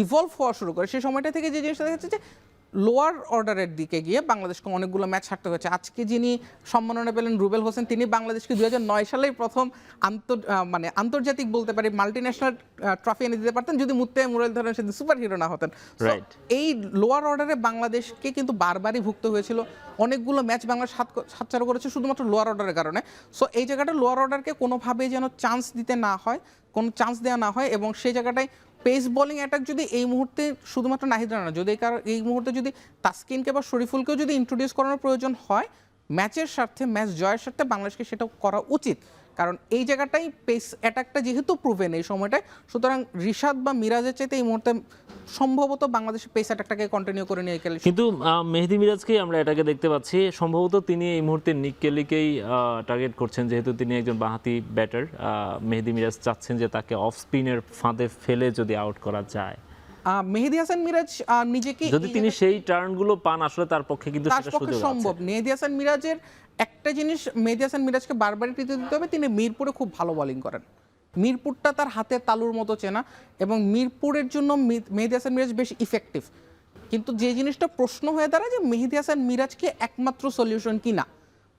Speaker 2: ইভলভ হওয়া শুরু করে, সেই সময়টা থেকে যে জিনিসটা দেখা যাচ্ছে যে লোয়ার অর্ডারের দিকে গিয়ে বাংলাদেশকে অনেকগুলো ম্যাচ হারতে হয়েছে। আজকে যিনি সম্মাননা পেলেন রুবেল হোসেন, তিনি বাংলাদেশকে 2009 সালেই প্রথম আন্তর্জাতিক বলতে পারি মাল্টি ন্যাশনাল ট্রফি এনে দিতে পারতেন যদি মুরালিধরন সেদিন সুপার হিরো না হতেন। এই লোয়ার অর্ডারে বাংলাদেশকে কিন্তু বারবারই ভুগত হয়েছিল, অনেকগুলো ম্যাচ বাংলাদেশ হাতছাড়া করেছে শুধুমাত্র লোয়ার অর্ডারের কারণে। সো এই জায়গাটা লোয়ার অর্ডারকে কোনোভাবেই যেন চান্স দিতে না হয়, কোনো চান্স দেওয়া না হয়, এবং সেই জায়গাটায় পেস বোলিং অ্যাটাক যদি এই মুহূর্তে শুধুমাত্র নাহিদ রানা, যদি এই মুহূর্তে যদি তাসকিনকে বা শরীফুলকেও যদি ইন্ট্রোডিউস করানোর প্রয়োজন হয় ম্যাচের স্বার্থে, ম্যাচ জয়ের স্বার্থে, বাংলাদেশকে সেটা করা উচিত। কারণ এই জায়গাটাই পেস অ্যাটাকটা যেহেতু প্রুভেন এই সময়টায়, সুতরাং রিশাদ বা মিরাজের চাইতে এই মুহূর্তে সম্ভবত বাংলাদেশের পেস অ্যাটাকটাকে কন্টিনিউ করে নিয়ে গেলে।
Speaker 1: কিন্তু মেহেদী মিরাজকেই আমরা এটাকে দেখতে পাচ্ছি, সম্ভবত তিনি এই মুহূর্তে নিক কেলিকেই টার্গেট করছেন, যেহেতু তিনি একজন বাঁহাতি ব্যাটার। মেহেদী মিরাজ চাচ্ছেন যে তাকে অফ স্পিনের ফাঁদে ফেলে যদি আউট করা যায়।
Speaker 2: মেহেদী হাসান মিরাজ নিজেকে
Speaker 1: যদি তিনি সেই টার্নগুলো পান, আসলে তার পক্ষে কিন্তু সেটা সুযোগ আছে।
Speaker 2: সম্ভব। মেহেদী হাসান মিরাজের একটা জিনিস, মেহেদী হাসান মিরাজকে বারবার কৃতিত্ব দিতে হবে, তিনি মিরপুরে খুব ভালো বোলিং করেন। মিরপুরটা তার হাতের তালুর মতো চেনা, এবং মিরপুরের জন্য মেহেদী হাসান মিরাজ বেশ ইফেক্টিভ। কিন্তু যে জিনিসটা প্রশ্ন হয়ে দাঁড়ায় যে মেহেদী হাসান মিরাজকে একমাত্র সলিউশন কি না।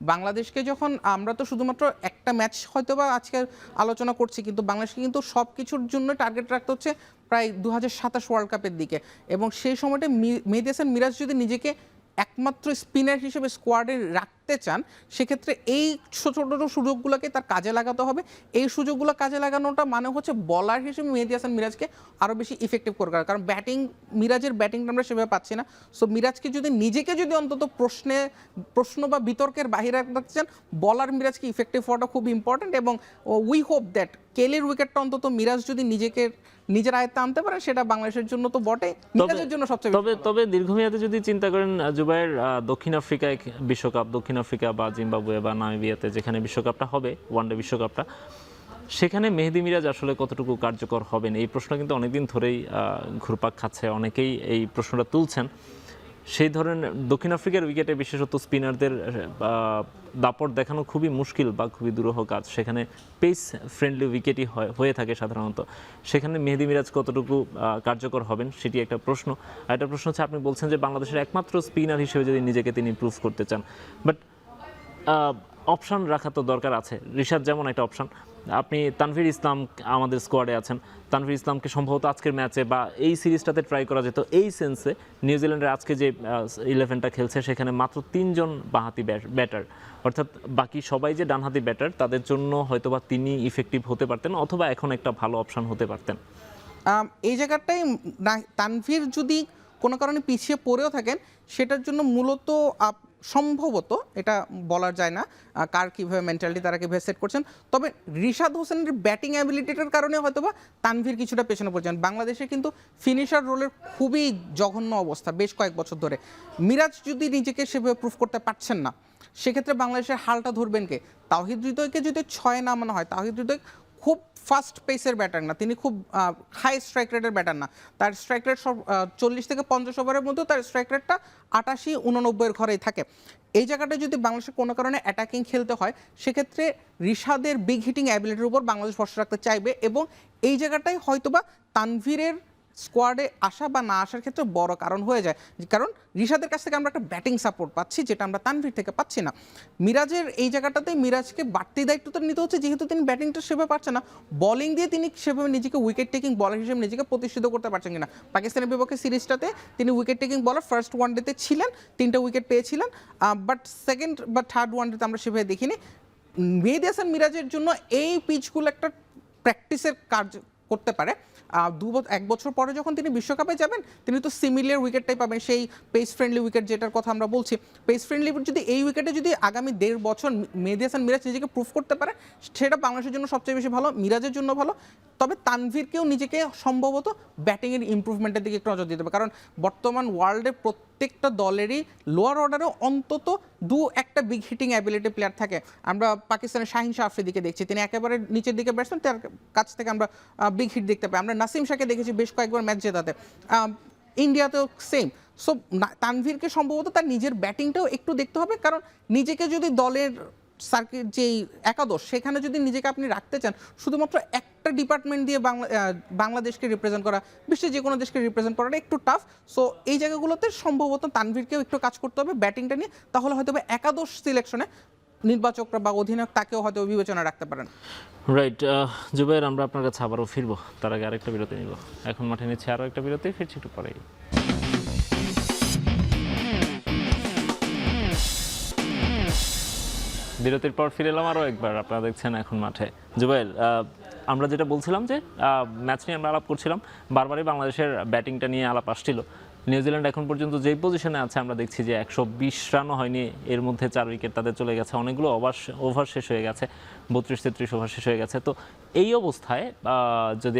Speaker 2: বাংলাদেশকে যখন আমরা তো শুধুমাত্র একটা ম্যাচ হয়তো বা আজকে আলোচনা করছি, কিন্তু বাংলাদেশকে কিন্তু সব কিছুর জন্য টার্গেট রাখতে হচ্ছে প্রায় 2027 ওয়ার্ল্ড কাপের দিকে, এবং সেই সময়টা মেহেদী হাসান মিরাজ যদি নিজেকে একমাত্র স্পিনার হিসেবে স্কোয়াডে রাখতে চান, সেক্ষেত্রে এই ছোট ছোট সুযোগগুলোকে তার কাজে লাগাতে হবে। এই সুযোগগুলো কাজে লাগানোটা মানে হচ্ছে বলার হিসেবে মেহেদী হাসান মিরাজকে আরও বেশি ইফেক্টিভ করে, কারণ মিরাজের ব্যাটিংটা আমরা সেভাবে পাচ্ছি না। সো মিরাজকে যদি অন্তত প্রশ্ন বা বিতর্কের বাহিরে রাখতে চান, বলার মিরাজকে ইফেক্টিভ হওয়াটা খুব ইম্পর্টেন্ট, এবং উই হোপ দ্যাট কেলির উইকেটটা অন্তত মিরাজ যদি নিজের আয়ত্তে আনতে পারে, সেটা বাংলাদেশের জন্য তো বটে, মিরাজের জন্য সবচেয়ে
Speaker 1: তবে দীর্ঘমেয়াদে যদি চিন্তা করেন জুবায়ের, দক্ষিণ আফ্রিকায় বিশ্বকাপ, দক্ষিণ আফ্রিকা বা জিম্বাবুয়ে বা নামিবিয়াতে যেখানে বিশ্বকাপটা হবে, ওয়ানডে বিশ্বকাপটা, সেখানে মেহেদী মিরাজ আসলে কতটুকু কার্যকর হবেন, এই প্রশ্ন কিন্তু অনেকদিন ধরেই ঘুরপাক খাচ্ছে, অনেকেই এই প্রশ্নটা তুলছেন। সেই ধরনের দক্ষিণ আফ্রিকার উইকেটে বিশেষত স্পিনারদের দাপট দেখানো খুবই মুশকিল বা খুবই দুরূহ কাজ, সেখানে পেস ফ্রেন্ডলি উইকেটই হয়ে থাকে সাধারণত। সেখানে মেহেদী মিরাজ কতটুকু কার্যকর হবেন সেটি একটা প্রশ্ন। আর একটা প্রশ্ন হচ্ছে, আপনি বলছেন যে বাংলাদেশের একমাত্র স্পিনার হিসেবে যদি নিজেকে তিনি প্রুভ করতে চান, বাট অপশান রাখা তো দরকার আছে। রিশাদ যেমন একটা অপশান, আপনি তানভীর ইসলাম আমাদের স্কোয়াডে আছেন, তানভীর ইসলামকে সম্ভবত আজকের ম্যাচে বা এই সিরিজটাতে ট্রাই করা যেত। এই সেন্সে নিউজিল্যান্ডের আজকে যে 11টা খেলছে, সেখানে মাত্র 3 জন বাঁহাতি ব্যাটার, অর্থাৎ বাকি সবাই যে ডানহাতি ব্যাটার, তাদের জন্য হয়তোবা তিনি ইফেক্টিভ হতে পারতেন, অথবা এখন একটা ভালো অপশান হতে পারতেন।
Speaker 2: এই জায়গাটাই তানভীর যদি কোনো কারণে পিছিয়ে পড়েও থাকেন, সেটার জন্য মূলত সম্ভবত এটা বলা যায় না কার কীভাবে মেন্টালিটি তারা কীভাবে সেট করছেন, তবে রিশাদ হোসেনের ব্যাটিং অ্যাবিলিটিটার কারণে হয়তোবা তানভীর কিছুটা পেছনে পড়ছেন। বাংলাদেশে কিন্তু ফিনিশার রোলের খুবই জঘন্য অবস্থা বেশ কয়েক বছর ধরে। মিরাজ যদি নিজেকে সেভাবে প্রুভ করতে পারছেন না, সেক্ষেত্রে বাংলাদেশের হালটা ধরবেন কে? তাওহিদ হৃদয়কে যদি 6 নামানো হয়, তাওহিদ হৃদয় খুব ফাস্ট পেসের ব্যাটার না, তিনি খুব হাই স্ট্রাইক রেটের ব্যাটার না। তার স্ট্রাইক রেট 40 থেকে 50 ওভারের মধ্যে তার স্ট্রাইক রেটটা 88-89 ঘরেই থাকে। এই জায়গাটা যদি বাংলাদেশের কোনো কারণে অ্যাটাকিং খেলতে হয়, সেক্ষেত্রে রিশাদের বিগ হিটিং অ্যাবিলিটির উপর বাংলাদেশ ভরসা রাখতে চাইবে, এবং এই জায়গাটাই হয়তোবা তানভীরের স্কোয়াডে আসা বা না আসার ক্ষেত্রে বড় কারণ হয়ে যায়, কারণ রিশাদের কাছ থেকে আমরা একটা ব্যাটিং সাপোর্ট পাচ্ছি যেটা আমরা তানভীর থেকে পাচ্ছি না। মিরাজের এই জায়গাটাতে মিরাজকে বাড়তি দায়িত্বটা নিতে হচ্ছে, যেহেতু তিনি ব্যাটিংটা সেভাবে পারছেন না, বোলিং দিয়ে তিনি সেভাবে নিজেকে উইকেট টেকিং বলার হিসেবে নিজেকে প্রতিষ্ঠিত করতে পারছেন কিনা। পাকিস্তানের বিপক্ষে সিরিজটাতে তিনি উইকেট টেকিং বলার ফার্স্ট ওয়ানডেতে ছিলেন, 3টা উইকেট পেয়েছিলেন, বাট সেকেন্ড বা থার্ড ওয়ানডেতে আমরা সেভাবে দেখিনি। মেহেদী হাসান মিরাজের জন্য এই পিচগুলো একটা প্র্যাকটিসের কাজ করতে পারে। 1 বছর পরে যখন তিনি বিশ্বকাপে যাবেন, তিনি তো সিমিলার উইকেটটাই পাবেন, সেই পেস ফ্রেন্ডলি উইকেট যেটার কথা আমরা বলছি। পেস ফ্রেন্ডলি যদি এই উইকেটে যদি আগামী 1.5 বছর মেহেদী হাসান মিরাজ নিজেকে প্রুভ করতে পারে, সেটা বাংলাদেশের জন্য সবচেয়ে বেশি ভালো, মিরাজের জন্য ভালো। তবে তানভীরকেও নিজেকে সম্ভবত ব্যাটিংয়ের ইমপ্রুভমেন্টের দিকে একটু নজর দিতে হবে, কারণ বর্তমান ওয়ার্ল্ডে প্রত্যেকটা দলেরই লোয়ার অর্ডারেও অন্তত 2-1টা বিগ হিটিং অ্যাবিলিটি প্লেয়ার থাকে। আমরা পাকিস্তানের শাহিন শাহ আফ্রিদিকে দেখছি, তিনি একেবারে নিচের দিকে ব্যাটসম্যান, তার কাছ থেকে আমরা বিগ হিট দেখতে পাই। আমরা নাসিম শাহকে দেখেছি বেশ কয়েকবার ম্যাচ জেতাতে, ইন্ডিয়াতেও সেম। সো তানভীরকে সম্ভবত তার নিজের ব্যাটিংটাও একটু দেখতে হবে, কারণ নিজেকে যদি দলের সার্কিট যেই একাদশ সেখানে যদি নিজেকে আপনি রাখতে চান, শুধুমাত্র একটা ডিপার্টমেন্ট দিয়ে বাংলাদেশকে রিপ্রেজেন্ট করা, বিশ্বের যে কোনো দেশকে রিপ্রেজেন্ট করাটা একটু টাফ। সো এই জায়গাগুলোতে সম্ভবত তানভীরকেও একটু কাজ করতে হবে ব্যাটিংটা নিয়ে, তাহলে হয়তো একাদশ সিলেকশনে নির্বাচকরা বা অধিনায়ক তাকেও হয়তো বিবেচনা রাখতে পারেন।
Speaker 1: রাইট, জুবাইর, আমরা আপনার কাছে আবারও ফিরবো, তার আগে আরেকটা বিরতি নিব। এখন মাঠে নিচ্ছে আরও একটা বিরতি, ফিরছি একটু পরেই। বিরতির পর ফিরে এলাম আরও একবার, আপনারা দেখছেন এখন মাঠে। জুবাইর, আমরা যেটা বলছিলাম যে ম্যাচ নিয়ে আমরা আলাপ করছিলাম, বারবারই বাংলাদেশের ব্যাটিংটা নিয়ে আলাপ আসছিল। নিউজিল্যান্ড এখন পর্যন্ত যেই পজিশনে আছে আমরা দেখছি যে 120 রানও হয়নি, এর মধ্যে 4 উইকেট তাদের চলে গেছে, অনেকগুলো ওভার শেষ হয়ে গেছে, 32-33 ওভার শেষ হয়ে গেছে। তো এই অবস্থায় যদি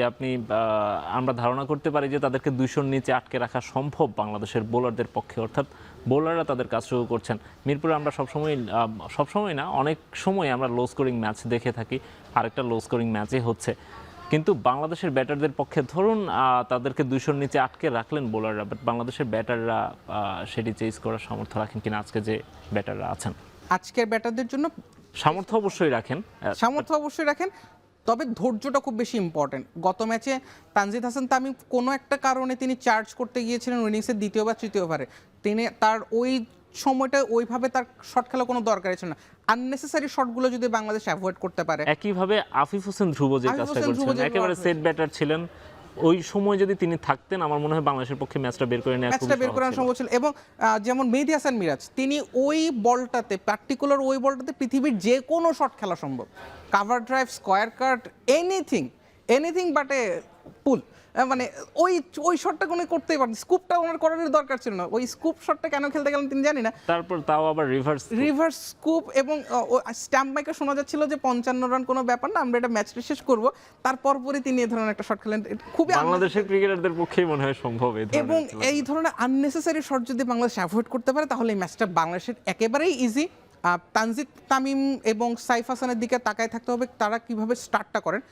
Speaker 1: আমরা ধারণা করতে পারি যে তাদেরকে 200-র নিচে আটকে রাখা সম্ভব বাংলাদেশের বোলারদের পক্ষে, অর্থাৎ বোলাররা তাদের কাজ শুরু করছেন। মিরপুরে আমরা সবসময় না, অনেক সময় আমরা লো স্কোরিং ম্যাচ দেখে থাকি, আরেকটা লো স্কোরিং ম্যাচই হচ্ছে। কিন্তু বাংলাদেশের ব্যাটারদের পক্ষে ধরুন তাদেরকে 200-র নিচে আটকে রাখলেন বোলাররা, বাট বাংলাদেশের ব্যাটাররা সেটি চেজ করার সামর্থ্য রাখেন কিনা আজকে যে ব্যাটাররা আছেন?
Speaker 2: আজকের ব্যাটারদের জন্য
Speaker 1: সামর্থ্য অবশ্যই রাখেন,
Speaker 2: তবে ধৈর্যটা খুব বেশি ইম্পর্টেন্ট। গত ম্যাচে তানজিদ হাসান তামিম কোনো একটা কারণে তিনি চার্জ করতে গিয়েছিলেন ইনিংসের 2য় বা 3য় ওভারে, তিনি তার ওই সময়টা ওইভাবে তার শট খেলা কোনো দরকার ছিল না। আননেসেসারি শটগুলো যদি বাংলাদেশ অ্যাভয়েড করতে পারে।
Speaker 1: একইভাবে আফিফ হোসেন ধ্রুব যে কাজটা করছেন, একেবারে সেট ব্যাটার ছিলেন, ওই সময় যদি তিনি থাকতেন আমার মনে হয় বাংলাদেশের পক্ষে ম্যাচটা বের করে নেওয়া
Speaker 2: সম্ভব ছিল। এবং যেমন মেহেদী হাসান মিরাজ, তিনি ওই বলটাতে পার্টিকুলার ওই বলটাতে পৃথিবীর যে কোনো শট খেলা সম্ভব, cover drive, square cut, anything but a pull, মানে ওই শটটা কোনো করতেই পারেন, স্কুপটা ওনার করার দরকার ছিল না। ওই স্কুপ শটটা কেন খেলতে গেলেন তিনি জানি না।
Speaker 1: তারপর তাও আবার রিভার্স
Speaker 2: স্কুপ, এবং স্ট্যাম্প মাইকে শোনা যাচ্ছিল যে 55 রান কোনো ব্যাপার না, আমরা এটা ম্যাচটা শেষ করব, তারপর তিনি এই ধরনের একটা শট খেলেন। খুবই
Speaker 1: বাংলাদেশের ক্রিকেটারদের পক্ষেই মনে হয় সম্ভব,
Speaker 2: এবং এই ধরনের আননেসেসারি শট যদি বাংলাদেশ অ্যাভয়েড করতে পারে তাহলে এই ম্যাচটা বাংলাদেশের একেবারেই ইজি। তানজিদ তামিম এবং সাইফ হাসানের দিকে তাকায় থাকতে হবে, তারা কিভাবে স্টার্টটা করেন।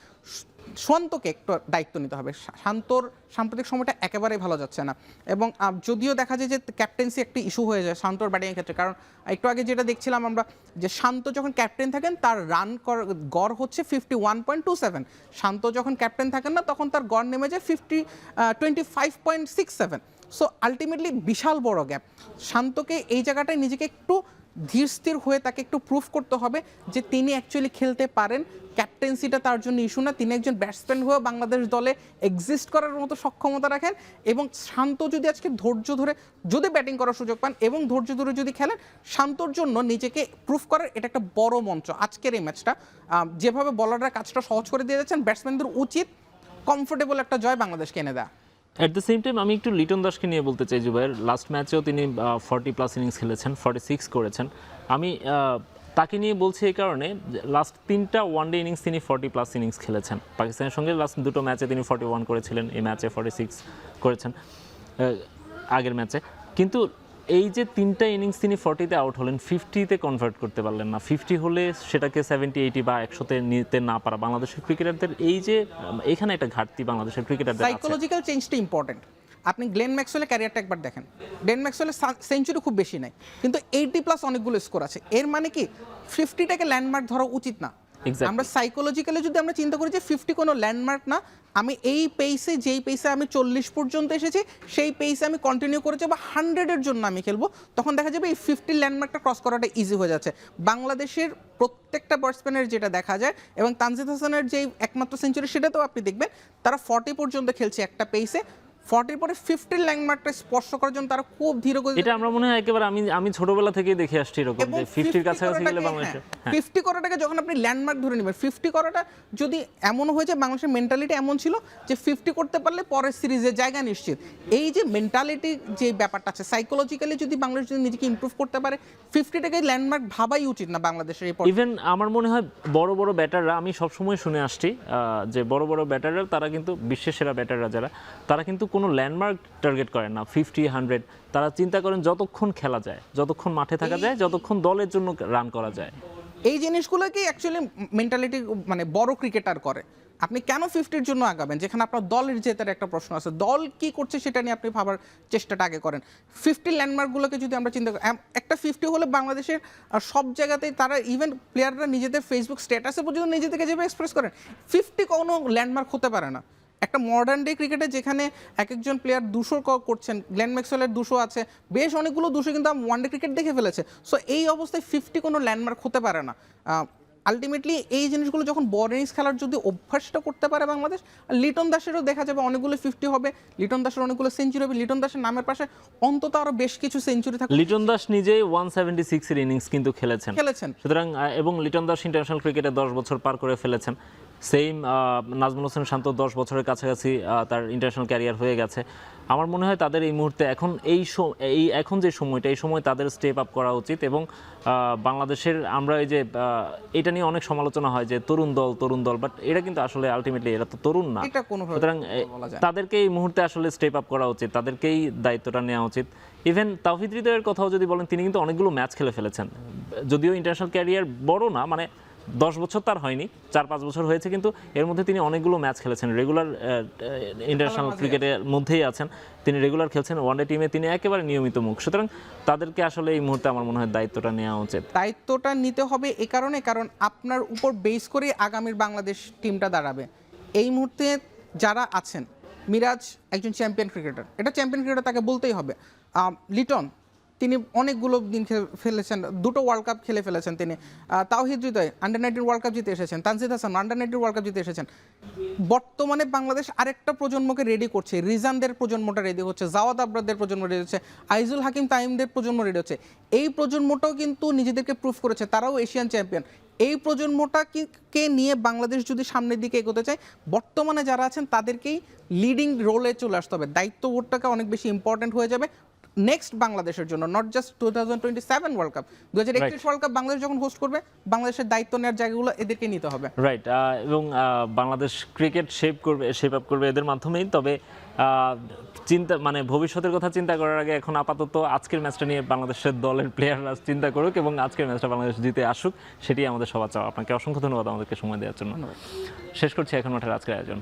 Speaker 2: শান্তকে একটু দায়িত্ব নিতে হবে, শান্তর সাম্প্রতিক সময়টা একেবারেই ভালো যাচ্ছে না, এবং যদিও দেখা যায় যে ক্যাপ্টেন্সি একটি ইস্যু হয়ে যায় শান্তর ব্যাটিংয়ের ক্ষেত্রে, কারণ একটু আগে যেটা দেখছিলাম আমরা যে শান্ত যখন ক্যাপ্টেন থাকেন তার রান গড় হচ্ছে 51.27, শান্ত যখন ক্যাপ্টেন থাকেন না তখন তার গড় নেমে যায় 25.67। সো আলটিমেটলি বিশাল বড় গ্যাপ। শান্তকে এই জায়গাটায় নিজেকে একটু ধীর স্থির হয়ে তাকে একটু প্রুফ করতে হবে যে তিনি অ্যাকচুয়ালি খেলতে পারেন, ক্যাপ্টেন্সিটা তার জন্য ইস্যু না, তিনি একজন ব্যাটসম্যান হয়ে বাংলাদেশ দলে এক্সিস্ট করার মতো সক্ষমতা রাখেন। এবং শান্ত যদি আজকে ধৈর্য ধরে যদি ব্যাটিং করার সুযোগ পান এবং ধৈর্য ধরে যদি খেলেন, শান্তর জন্য নিজেকে প্রুফ করার এটা একটা বড় মঞ্চ। আজকের এই ম্যাচটা যেভাবে বলাররা কাজটা সহজ করে দিয়ে যাচ্ছেন, ব্যাটসম্যানদের উচিত কমফোর্টেবল একটা জয় বাংলাদেশকে এনে দেয়া।
Speaker 1: অ্যাট দ্য সেম টাইম আমি একটু লিটন দাসকে নিয়ে বলতে চাই, জুবাইর লাস্ট ম্যাচেও তিনি 40+ ইনিংস খেলেছেন, 46 করেছেন। আমি তাকে নিয়ে বলছি এই কারণে, লাস্ট 3টা ওয়ানডে ইনিংস তিনি 40+ ইনিংস খেলেছেন। পাকিস্তানের সঙ্গে লাস্ট 2টো ম্যাচে তিনি 41 করেছিলেন, এই ম্যাচে 46 করেছেন আগের ম্যাচে। কিন্তু এই যে 3টা ইনিংস তিনি 40-তে আউট হলেন, 50-তে কনভার্ট করতে পারলেন না। 50 হলে সেটাকে 70, 80 বা 100-তে নিতে না পারা বাংলাদেশের ক্রিকেটারদের, এই যে এখানে একটা ঘাটতি বাংলাদেশের ক্রিকেটারদের আছে।
Speaker 2: সাইকোলজিক্যাল চেঞ্জটা ইম্পর্টেন্ট। আপনি গ্লেন ম্যাক্সওয়েলের ক্যারিয়ারটা একবার দেখেন, গ্লেন ম্যাক্সওয়েলের সেঞ্চুরি খুব বেশি নাই, কিন্তু 80+ অনেকগুলো স্কোর আছে। এর মানে কি 50টাকে ল্যান্ডমার্ক ধরা উচিত না।
Speaker 1: Exactly.
Speaker 2: আমরা সাইকোলজিক্যালি যদি আমরা চিন্তা করি যে 50 কোনো ল্যান্ডমার্ক না, আমি এই পেসে যেই পেসে আমি 40 পর্যন্ত এসেছি সেই পেসে আমি কন্টিনিউ করে যাবো 100-এর জন্য আমি খেলবো, তখন দেখা যাবে এই 50 ল্যান্ডমার্কটা ক্রস করাটা ইজি হয়ে যাচ্ছে। বাংলাদেশের প্রত্যেকটা ব্যাটসম্যানের যেটা দেখা যায় এবং তানজিদ হাসানের যেই একমাত্র সেঞ্চুরি সেটাতেও আপনি দেখবেন তারা 40 পর্যন্ত খেলছে একটা পেসে, 40 পরে 50 ল্যান্ডমার্কটা স্পর্শ করার জন্য তারা খুব ধীরে গতিতে,
Speaker 1: এটা আমরা মনে হয় একেবারে আমি ছোটবেলা থেকেই দেখে আসছি এরকম
Speaker 2: এবং
Speaker 1: যে 50 এর কাছাকাছি গেলে
Speaker 2: করাটাকে,
Speaker 1: বাংলাদেশে
Speaker 2: হ্যাঁ, 50 করাটাকে যখন আপনি ল্যান্ডমার্ক ধরে নেবেন, 50 করাটা যদি এমন হয়ে যায়, বাংলাদেশের মেন্টালিটি এমন ছিল যে 50 করতে পারলে পরের সিরিজে জায়গা নিশ্চিত। এই যে মেন্টালিটি যে ব্যাপারটা আছে, সাইকোলজিক্যালি যদি বাংলাদেশ যদি নিজেকে ইমপ্রুভ করতে পারে, 50টাকে ল্যান্ডমার্ক ভাবাই উচিত না বাংলাদেশের এই পর্যায়ে।
Speaker 1: ইভেন আমার মনে হয় বড় বড় ব্যাটাররা, আমি সবসময় শুনে আসছি যে বড় বড় ব্যাটাররা তারা কিন্তু বিশ্বের সেরা ব্যাটাররা যারা, তারা কিন্তু কোনো ল্যান্ডমার্ক টার্গেট করেন না 50-100, তারা চিন্তা করেন যতক্ষণ খেলা যায়, যতক্ষণ মাঠে থাকা যায়, যতক্ষণ দলের জন্য রান করা যায়।
Speaker 2: এই জিনিসগুলোকে অ্যাকচুয়ালি মেন্টালিটি মানে বড় ক্রিকেটার করে। আপনি কেন 50-র জন্য আগাবেন যেখানে আপনার দলের জেতার একটা প্রশ্ন আছে, দল কি করছে সেটা নিয়ে আপনি ভাবার চেষ্টাটা আগে করেন। 50 ল্যান্ডমার্কগুলোকে যদি আমরা চিন্তা করি, একটা 50 হলে বাংলাদেশের সব জায়গাতেই তারা, ইভেন প্লেয়াররা নিজেদের ফেসবুক স্ট্যাটাসে পর্যন্ত নিজেদেরকে যেভাবে এক্সপ্রেস করেন, 50 কোনো ল্যান্ডমার্ক হতে পারে না। একটা মডার্ন ডে ক্রিকেটে যেখানে এক একজন প্লেয়ার 200 করছেন, গ্লেন ম্যাক্সওয়েলের 200 আছে, বেশ অনেকগুলো 200 কিন্তু ওয়ানডে ক্রিকেট দেখে ফেলেছে। সো এই অবস্থায় 50 কোনো ল্যান্ডমার্ক হতে পারে না। আলটিমেটলি এই জিনিসগুলো যখন বড় ইনিংস খেলার যদি অভ্যাসটা করতে পারে বাংলাদেশ, লিটন দাসেরও দেখা যাবে অনেকগুলো 50 হবে, লিটন দাসের অনেকগুলো সেঞ্চুরি হবে, লিটন দাসের নামের পাশে অন্তত আরো বেশ কিছু সেঞ্চুরি থাকবে।
Speaker 1: লিটন দাস নিজেই 176 এর ইনিংস কিন্তু খেলেছেন, সুতরাং এবং লিটন দাস ইন্টারন্যাশনাল ক্রিকেটে 10 বছর পার করে ফেলেছেন। সেম নাজমুল হোসেন শান্ত 10 বছরের কাছাকাছি তার ইন্টারন্যাশনাল ক্যারিয়ার হয়ে গেছে। আমার মনে হয় তাদের এই মুহূর্তে এখন এখন যে সময়টা, এই সময় তাদের স্টেপ আপ করা উচিত। এবং বাংলাদেশের আমরা এই যে এটা নিয়ে অনেক সমালোচনা হয় যে তরুণ দল, বাট এটা কিন্তু আসলে আলটিমেটলি এরা তো তরুণ না, সুতরাং তাদেরকে এই মুহূর্তে আসলে স্টেপ আপ করা উচিত, তাদেরকেই দায়িত্বটা নেওয়া উচিত। ইভেন তাওহিদ হৃদয়ের কথাও যদি বলেন, তিনি কিন্তু অনেকগুলো ম্যাচ খেলে ফেলেছেন, যদিও ইন্টারন্যাশনাল ক্যারিয়ার বড় না, মানে 10 বছর তার হয়নি, 4-5 বছর হয়েছে, কিন্তু এর মধ্যে তিনি অনেকগুলো ম্যাচ খেলেছেন, রেগুলার ইন্টারন্যাশনাল ক্রিকেটের মধ্যেই আছেন, তিনি রেগুলার খেলছেন, ওয়ানডে টিমে তিনি একেবারে নিয়মিত মুখ। সুতরাং তাদেরকে আসলে এই মুহূর্তে আমার মনে হয় দায়িত্বটা নেওয়া উচিত।
Speaker 2: দায়িত্বটা নিতে হবে এই কারণে, কারণ আপনার উপর বেস করে আগামীর বাংলাদেশ টিমটা দাঁড়াবে। এই মুহূর্তে যারা আছেন, মিরাজ একজন চ্যাম্পিয়ন ক্রিকেটার, এটা চ্যাম্পিয়ন ক্রিকেটার তাকে বলতেই হবে। লিটন তিনি অনেকগুলো দিন ফেলেছেন, 2টো ওয়ার্ল্ড কাপ খেলে ফেলেছেন তিনি। Towhid Hridoy under-19 world cup জিতে এসেছেন, Tanzid Hasan under-19 world cup জিতে এসেছেন। বর্তমানে বাংলাদেশ আরেকটা প্রজন্মকে রেডি করছে, রিজানদের প্রজন্মটা রেডি হচ্ছে, জাওয়াদ আবরারদের প্রজন্ম রেডি হচ্ছে, আইজুল হাকিম তাইমদের প্রজন্ম রেডি হচ্ছে। এই প্রজন্মটাও কিন্তু নিজেদেরকে প্রুফ করেছে, তারাও এশিয়ান চ্যাম্পিয়ন। এই প্রজন্মটাকে নিয়ে বাংলাদেশ যদি সামনের দিকে এগোতে চায়, বর্তমানে যারা আছেন তাদেরকেই লিডিং রোলে চলে আসতে হবে। দায়িত্ববোধটাকে অনেক বেশি ইম্পর্টেন্ট হয়ে যাবে নেক্সট বাংলাদেশের জন্য, not just 2027 world cup, 2031 world cup Bangladesh যখন হোস্ট করবে, বাংলাদেশের দায়িত্ব নেওয়ার জায়গাগুলো এদেরকে নিতে হবে।
Speaker 1: রাইট, এবং বাংলাদেশ ক্রিকেট শেপ আপ করবে এদের মাধ্যমেই। তবে মানে ভবিষ্যতের কথা চিন্তা করার আগে এখন আপাতত আজকের ম্যাচটা নিয়ে বাংলাদেশের দলের প্লেয়াররা চিন্তা করুক এবং আজকের ম্যাচটা বাংলাদেশ জিতে আসুক, সেটি আমাদের সবার চাওয়া। আপনাকে অসংখ্য ধন্যবাদ আমাদেরকে সময় দেওয়ার জন্য। শেষ করছি এখন মাঠের আজকের আয়োজন।